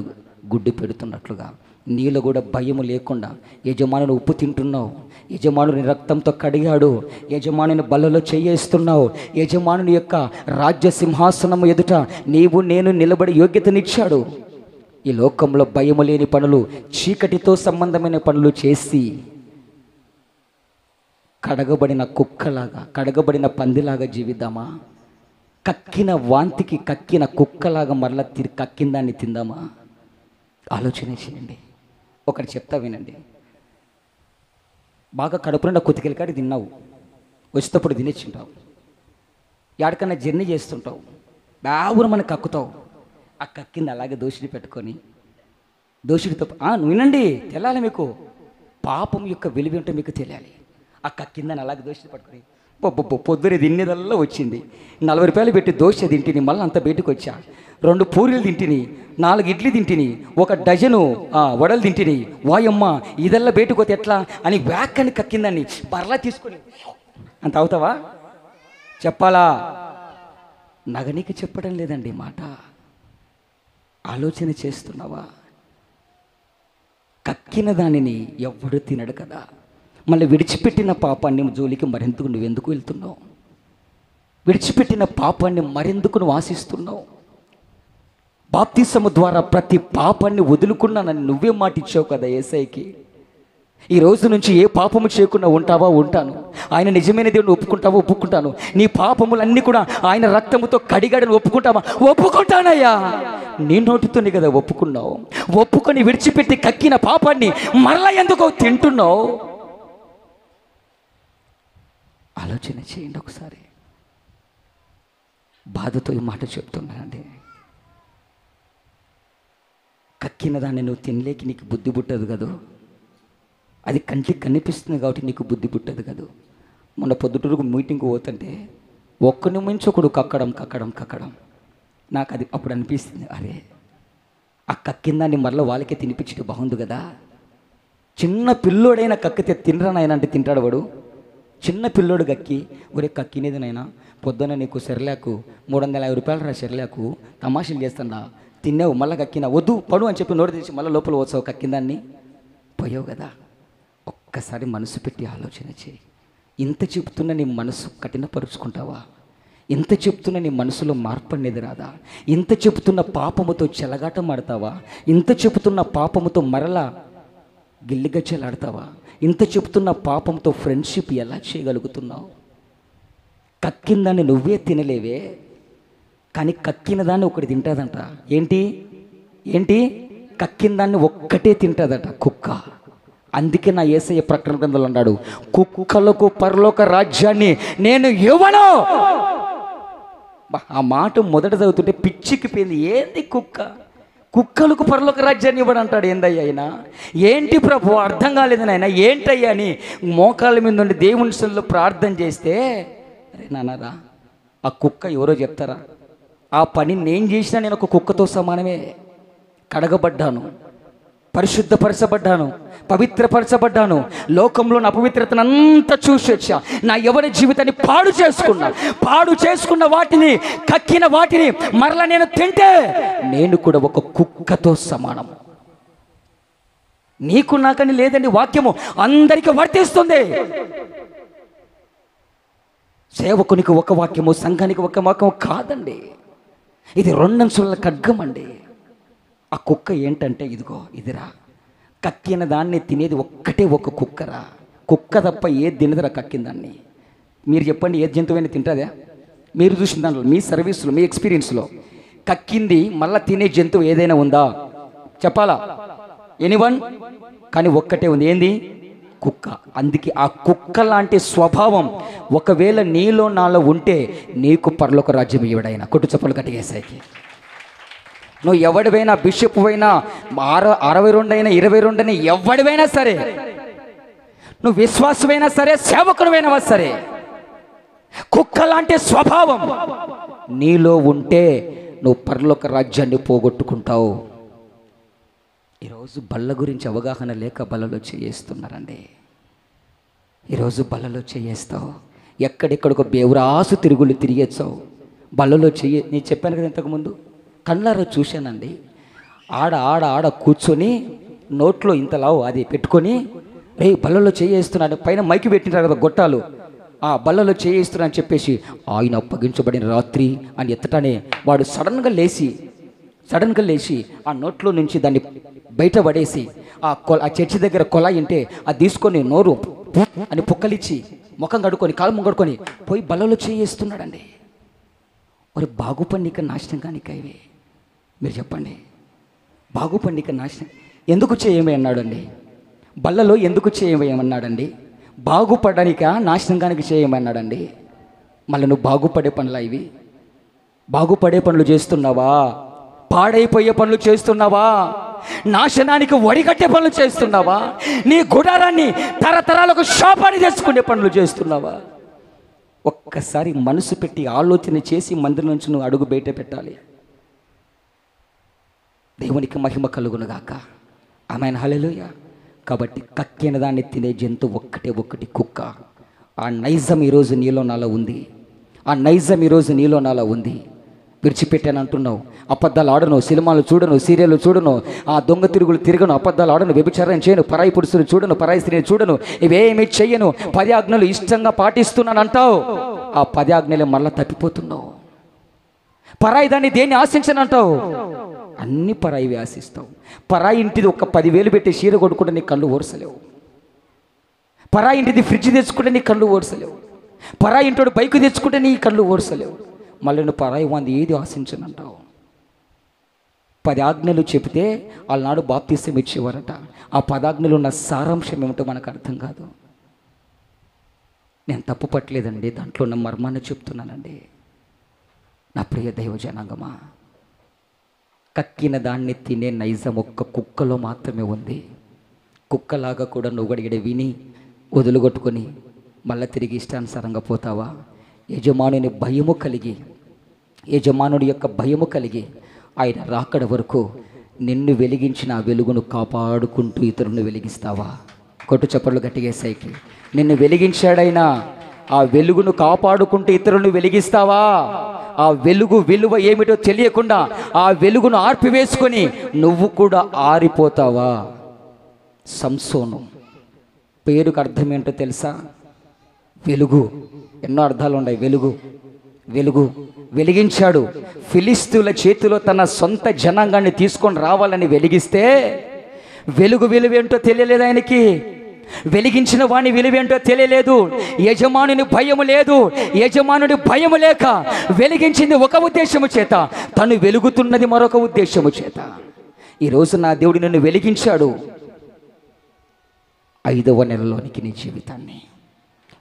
గుడ్డు పెడుతున్నట్లుగా నీలో కూడా భయము లేకుండా యజమానుని ఉప్పు తింటున్నావు, యజమానుని రక్తంతో కడిగాడు, యజమానుని బల్లలో చేయేస్తున్నావు, యజమానుని యొక్క రాజ్య సింహాసనము ఎదుట నీవు నేను నిలబడి యోగ్యతనిచ్చాడు. ఈ లోకంలో భయము లేని పనులు, చీకటితో సంబంధమైన పనులు చేసి కడగబడిన కుక్కలాగా, కడగబడిన పందిలాగా జీవిద్దామా? కక్కిన వాంతికి కక్కిన కుక్కలాగా మరలా కక్కిన దాన్ని తిందామా? ఆలోచన చేయండి. ఒకటి చెప్తా వినండి. బాగా కడుపున కొతికెళ్ళి కాడి తిన్నావు, వచ్చేటప్పుడు తినేచ్చుంటావు, ఎక్కడికన్నా జర్నీ చేస్తుంటావు, బాగురు మనకు కక్కుతావు. ఆ కక్కింది అలాగే దోషిని పెట్టుకొని దోషుడితో నువ్వు వినండి, తెలాలి మీకు పాపం యొక్క విలువ ఏంటో మీకు తెలియాలి. ఆ కక్కిందని అలాగే దోషిని పట్టుకొని పొద్దునే తినేదల్లా వచ్చింది. 40 రూపాయలు పెట్టి దోశ తింటిని, మళ్ళీ అంత బయటకు వచ్చా. 2 పూరీలు తింటిని, 4 ఇడ్లీ తింటిని, 1 డజను వడలు తింటిని. వాయమ్మ ఇదల్లా బయటకు పోతే ఎట్లా అని వ్యాక్కని కక్కిందని బర్లా తీసుకొని అంత అవుతావా? చెప్పాలా? నగనికి చెప్పడం లేదండి మాట. ఆలోచన చేస్తున్నావా? కక్కిన దానిని ఎవ్వడు తినడు కదా. మళ్ళీ విడిచిపెట్టిన పాపాన్ని జోలికి మరెందుకు నువ్వెందుకు వెళ్తున్నావు? విడిచిపెట్టిన పాపాన్ని మరెందుకు నువ్వు ఆశిస్తున్నావు? బాప్తిసము ద్వారా ప్రతి పాపాన్ని వదులుకున్నానని నువ్వే మాట ఇచ్చావు కదా యేసయ్యకి. ఈ రోజు నుంచి ఏ పాపము చేయకుండా ఉంటావా? ఉంటాను. ఆయన నిజమైన దేవుని ఒప్పుకుంటావా? ఒప్పుకుంటాను. నీ పాపములన్నీ కూడా ఆయన రక్తముతో కడిగాడని ఒప్పుకుంటావా? ఒప్పుకుంటానయ్యా. నీ నోటితోనే కదా ఒప్పుకున్నావు. ఒప్పుకొని విడిచిపెట్టి కక్కిన పాపాన్ని మరలా ఎందుకో తింటున్నావు? ఆలోచన చేయండి ఒకసారి. బాధతో ఈ మాట చెప్తున్నానండి. కక్కిన దాన్ని నువ్వు తినలేక నీకు బుద్ధి పుట్టదు కదా. అది కంటికి కనిపిస్తుంది కాబట్టి నీకు బుద్ధి పుట్టదు కదా. మొన్న పొద్దుటూరుకు మీటింగ్కి పోతుంటే ఒక్కని మించి ఒకడు కక్కడం నాకు అది అప్పుడు అనిపిస్తుంది, అరే ఆ కక్కిన దాన్ని మరలా వాళ్ళకే తినిపించడం బాగుంది కదా. చిన్న పిల్లోడైనా కక్కితే తినరానైనా అంటే తింటాడు వాడు. చిన్న పిల్లోడు కక్కి, ఒరే కక్కినేదినైనా పొద్దున్న నీకు సెర్లాకు 350 రూపాయలు రా, సెర్లాకు తమాషలు చేస్తున్నా, తిన్నావు, మళ్ళీ కక్కినా, వద్దు పడు అని చెప్పి నోటి తీసి మళ్ళీ లోపల వచ్చావు, కక్కిందాన్ని పోయావు కదా. ఒక్కసారి మనసు పెట్టి ఆలోచన చేయి. ఇంత చెప్తున్నా నీ మనసు కఠినపరుచుకుంటావా? ఇంత చెప్తున్న నీ మనసులో మార్పు అనేది రాదా? ఇంత చెప్తున్న పాపముతో చెలగాటం ఆడతావా? ఇంత చెప్తున్న పాపముతో మరలా గిల్లిగజ్జలాడతావా? ఇంత చెప్తున్న పాపంతో ఫ్రెండ్షిప్ ఎలా చేయగలుగుతున్నావు? కక్కిందాన్ని నువ్వే తినలేవే, కానీ కక్కిన దాన్ని ఒకటి తింటుందంట. ఏంటి ఏంటి కక్కిన దాన్ని ఒక్కటే తింటుందట, కుక్క. అందుకే నా యేసయ్య ప్రకటన గ్రంథంలో అన్నాడు, కుక్కలకు పరలోక రాజ్యాన్ని నేను ఇవ్వను. ఆ మాట మొదట చదువుతుంటే పిచ్చికి పోయింది. ఏంది కుక్క? కుక్కలకు పరలోక రాజ్యాన్ని ఇవ్వడం అంటాడు. ఏందయ్యా అయినా? ఏంటి ప్రభు అర్థం కాలేదు నాయన, ఏంటయ్యా అని మోకాళ్ళ మీద నుండి దేవుని సన్నిధిలో ప్రార్థన చేస్తే, అరే నాన్నరా, ఆ కుక్క ఎవరో చెప్తారా? ఆ పని నేను చేసినా నేను ఒక కుక్కతో సమానమే. కడగబడ్డాను, పరిశుద్ధపరచబడ్డాను, పవిత్రపరచబడ్డాను. లోకంలోని అపవిత్రతను అంతా చూసి వచ్చా. నా ఎవరి జీవితాన్ని పాడు చేసుకున్న వాటిని, కక్కిన వాటిని మరలా నేను తింటే నేను కూడా ఒక కుక్కతో సమానం. నీకు నాకని లేదండి, వాక్యము అందరికీ వర్తిస్తుంది. సేవకునికి ఒక వాక్యము, సంఘానికి ఒక వాక్యము కాదండి. ఇది రెండంచుల ఖడ్గం అండి. ఆ కుక్క ఏంటంటే ఇదిగో ఇదిరా, కక్కిన దాన్ని తినేది ఒక్కటే ఒక కుక్కరా. కుక్క తప్ప ఏది తినదురా కక్కిన దాన్ని. మీరు చెప్పండి, ఏ జంతువైనా తింటుందా? మీరు చూసిన దాంట్లో, మీ సర్వీస్లో, మీ ఎక్స్పీరియన్స్లో కక్కింది మళ్ళీ తినే జంతువు ఏదైనా ఉందా? చెప్పాలా? ఎనీవన్? కానీ ఒక్కటే ఉంది. ఏంది? కుక్క. అందుకే ఆ కుక్క లాంటి స్వభావం ఒకవేళ నీలో నాలో ఉంటే నీకు పరలోక రాజ్యం ఇవ్వడైనా. కొట్టు చప్పలు కట్టేసాకి. నువ్వు ఎవడివైనా, బిషప్ అయినా, 62 అయినా, 22 అయినా, ఎవడివైనా సరే, నువ్వు విశ్వాసమైనా సరే, సేవకుడివైనా సరే, కుక్క లాంటి స్వభావం నీలో ఉంటే నువ్వు పరలోక రాజ్యాన్ని పోగొట్టుకుంటావు. ఈరోజు బల్ల గురించి అవగాహన లేక బల్లలో చేయిస్తున్నారండి. ఈరోజు బల్లలో చేయేస్తావు, ఎక్కడెక్కడికో బేవురాసు తిరుగులు తిరిగేచ్చావు. బల్లలో నేను చెప్పాను కదా ఇంతకుముందు, కళ్ళారా చూశానండి. ఆడ కూర్చొని నోట్లో ఇంతలావు అది పెట్టుకొని, రే బల్లలో చేయిస్తున్నాడు, పైన మైకి పెట్టినారు కదా గొట్టాలు, ఆ బల్లలో చేయిస్తున్నా అని చెప్పేసి, ఆయన అప్పగించబడిన రాత్రి అని ఎత్తటానే వాడు సడన్గా లేచి ఆ నోట్లో నుంచి దాన్ని బయట పడేసి, ఆ చర్చి దగ్గర కొలాయి ఉంటే అది తీసుకొని నోరు అని పుక్కలిచ్చి ముఖం కడుక్కొని కాలు కడుక్కొని పోయి బల్లలో చేయిస్తున్నాడండి. మరి బాగుపడిక నాశనం కానిక ఇవి మీరు చెప్పండి. బాగుపడిక నాశనం ఎందుకు చేయమన్నాడండి? బల్లలో ఎందుకు చేయమన్నాడండి? బాగుపడడానిక నాశనం కానికి చేయమన్నాడండి? మళ్ళీ నువ్వు బాగుపడే పనులా ఇవి? బాగుపడే పనులు చేస్తున్నావా? పాడైపోయే పనులు చేస్తున్నావా? నాశనానికి వడిగట్టే పనులు చేస్తున్నావా? నీ గుడారాన్ని తరతరాలకు శాపాన్ని తెచ్చుకునే పనులు చేస్తున్నావా? ఒక్కసారి మనసు పెట్టి ఆలోచన చేసి మందిరం నుంచి నువ్వు అడుగు బయట పెట్టాలి. దేవునికి మహిమ కలుగునుగాక. ఆమేన్, హల్లెలూయా. కాబట్టి కక్కిన దాన్ని తినే జంతువు ఒక్కటి కుక్క. ఆ నైజం ఈరోజు నీలో నాలో ఉంది. ఆ నైజం ఈరోజు నీలో నాలో ఉంది. విడిచిపెట్టాను అంటున్నావు, అబద్ధాలు ఆడను, సినిమాలు చూడను, సీరియల్ చూడను, ఆ దొంగ తిరుగులు తిరగను, అబద్ధాలు ఆడను, వ్యభిచారం చేయను, పరాయి పురుషులు చూడను, పరాయి స్త్రీని చూడను, ఇవేమీ చెయ్యను, 10 ఆజ్ఞలు ఇష్టంగా పాటిస్తున్నాను అంటావు. ఆ 10 ఆజ్ఞలే మళ్ళీ తప్పిపోతున్నావు. పరాయి దాన్ని దేన్ని ఆశించనంటావు, అన్ని పరాయివి ఆశిస్తావు. పరాయి ఇంటిది ఒక 10,000 పెట్టి చీర కొడుకుంటే నీ కళ్ళు ఓర్చలేవు. పరాయి ఇంటిది ఫ్రిడ్జ్ తెచ్చుకుంటే నీ కళ్ళు ఓర్చలేవు. పరాయి ఇంటోడు బైక్ తెచ్చుకుంటే నీ కళ్ళు ఓర్చలేవు. మళ్ళీ నువ్వు పరాయి వాంది ఏది ఆశించనంటావు. 10 ఆజ్ఞలు చెబితే వాళ్ళనాడు బాప్తిసం ఇచ్చేవారట. ఆ 10 ఆజ్ఞలు ఉన్న సారాంశం ఏమిటో మనకు అర్థం కాదు. నేను తప్పు పట్టలేదండి, దాంట్లో ఉన్న మర్మాన్ని చెప్తున్నానండి. నా ప్రియ దైవ జనాంగమా, కక్కిన దాన్ని తినే నైజం ఒక్క కుక్కలో మాత్రమే ఉంది. కుక్కలాగా కూడా నువ్వు గడిగడ విని వదులుగొట్టుకొని మళ్ళీ తిరిగి ఇష్టానుసారంగా పోతావా? యజమానుని భయము కలిగి, యజమానుడి యొక్క భయము కలిగి ఆయన రాకడ వరకు నిన్ను వెలిగించిన ఆ వెలుగును కాపాడుకుంటూ ఇతరులను వెలిగిస్తావా? కొట్టు చప్పట్లు గట్టిగేసాయికి. నిన్ను వెలిగించాడైనా ఆ వెలుగును కాపాడుకుంటూ ఇతరులను వెలిగిస్తావా? ఆ వెలుగు విలువ ఏమిటో తెలియకుండా ఆ వెలుగును ఆర్పివేసుకొని నువ్వు కూడా ఆరిపోతావా? సంసోను పేరుకు అర్థం ఏంటో తెలుసా? వెలుగు. ఎన్నో అర్థాలు ఉన్నాయి వెలుగు. వెలిగించాడు. ఫిలిస్తీయుల చేతిలో తన సొంత జనాంగాన్ని తీసుకొని రావాలని వెలిగిస్తే వెలుగు విలువేంటో తెలియలేదు ఆయనకి. వెలిగించిన వాని విలువేంటో తెలియలేదు. యజమానుని భయము లేదు. యజమానుని భయము లేక వెలిగించింది ఒక ఉద్దేశము చేత, తను వెలుగుతున్నది మరొక ఉద్దేశము చేత. ఈరోజు నా దేవుడు నిన్ను వెలిగించాడు. 5వ నెలలోనికి నీ జీవితాన్ని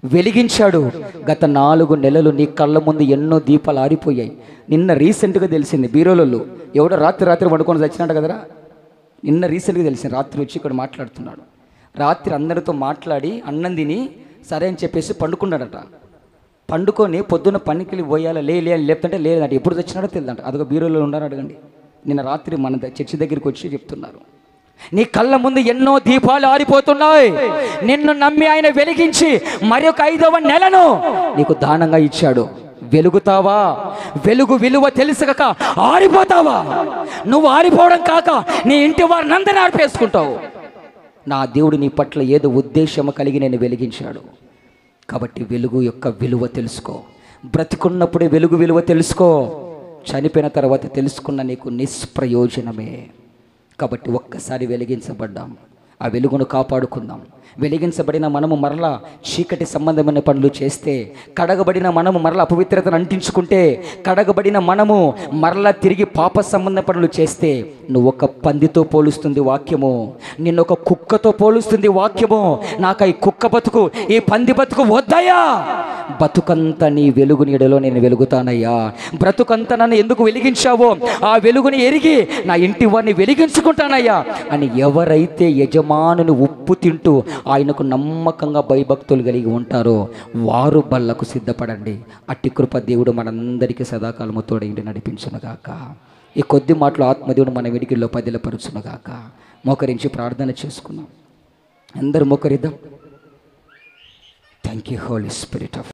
వెలిగించాడు. గత 4 నెలలు నీ కళ్ళ ముందు ఎన్నో దీపాలు ఆరిపోయాయి. నిన్న రీసెంట్గా తెలిసింది, బీరోలలో ఎవడో రాత్రి వండుకొని చచ్చినాడు కదరా. నిన్న రీసెంట్గా తెలిసింది. రాత్రి వచ్చి ఇక్కడ మాట్లాడుతున్నాడు. రాత్రి అందరితో మాట్లాడి అన్నం తిని సరే అని చెప్పేసి పండుకున్నాడట. పండుకొని పొద్దున్న పనికి పోయాల లేపుతుంటే లేదంట. ఎప్పుడు తెచ్చినాడో తెలియదంట. అదొక బీరోలో ఉన్నారో అడగండి. నిన్న రాత్రి మన చర్చి దగ్గరికి వచ్చి చెప్తున్నారు, నీ కళ్ళ ముందు ఎన్నో దీపాలు ఆరిపోతున్నాయి. నిన్ను నమ్మి ఆయన వెలిగించి మరొక 5వ నెలను నీకు దానంగా ఇచ్చాడు. వెలుగుతావా? వెలుగు విలువ తెలుసక ఆరిపోతావా? నువ్వు ఆరిపోవడం కాక నీ ఇంటి వారిని అందరినీ ఆర్పేసుకుంటావు. నా దేవుడు నీ పట్ల ఏదో ఉద్దేశము కలిగి నేను వెలిగించాడు. కాబట్టి వెలుగు యొక్క విలువ తెలుసుకో. బ్రతికున్నప్పుడే వెలుగు విలువ తెలుసుకో. చనిపోయిన తర్వాత తెలుసుకున్న నీకు నిష్ప్రయోజనమే. కాబట్టి ఒక్కసారి వెలిగించబడ్డాం, ఆ వెలుగును కాపాడుకుందాం. వెలిగించబడిన మనము మరలా చీకటి సంబంధమైన పనులు చేస్తే, కడగబడిన మనము మరలా అపవిత్రతను అంటించుకుంటే, కడగబడిన మనము మరలా తిరిగి పాప సంబంధ పనులు చేస్తే, నువ్వు ఒక పందితో పోలుస్తుంది వాక్యము, నిన్ను ఒక కుక్కతో పోలుస్తుంది వాక్యము. నాకు ఈ కుక్క బతుకు, ఈ పంది బతుకు వద్దయ్యా. బతుకంతా నీ వెలుగు నీడలో నేను వెలుగుతానయ్యా. బ్రతుకంతా నన్ను ఎందుకు వెలిగించావో ఆ వెలుగుని ఎరిగి నా ఇంటి వారిని వెలిగించుకుంటానయ్యా అని ఎవరైతే యజమానుని ఉప్పు తింటూ ఆయనకు నమ్మకంగా భయభక్తులు కలిగి ఉంటారో వారు బల్లకు సిద్ధపడండి. అట్టి కృప దేవుడు మనందరికీ సదాకాలము తోడైండి నడిపించునుగాక. ఈ కొద్ది మాటలు ఆత్మదేవుడు మన వెడికిల్లో పదిలపరుచునుగాక. మోకరించి ప్రార్థన చేసుకున్నాం. అందరూ మోకరిద్దాం. Thank you holy spirit of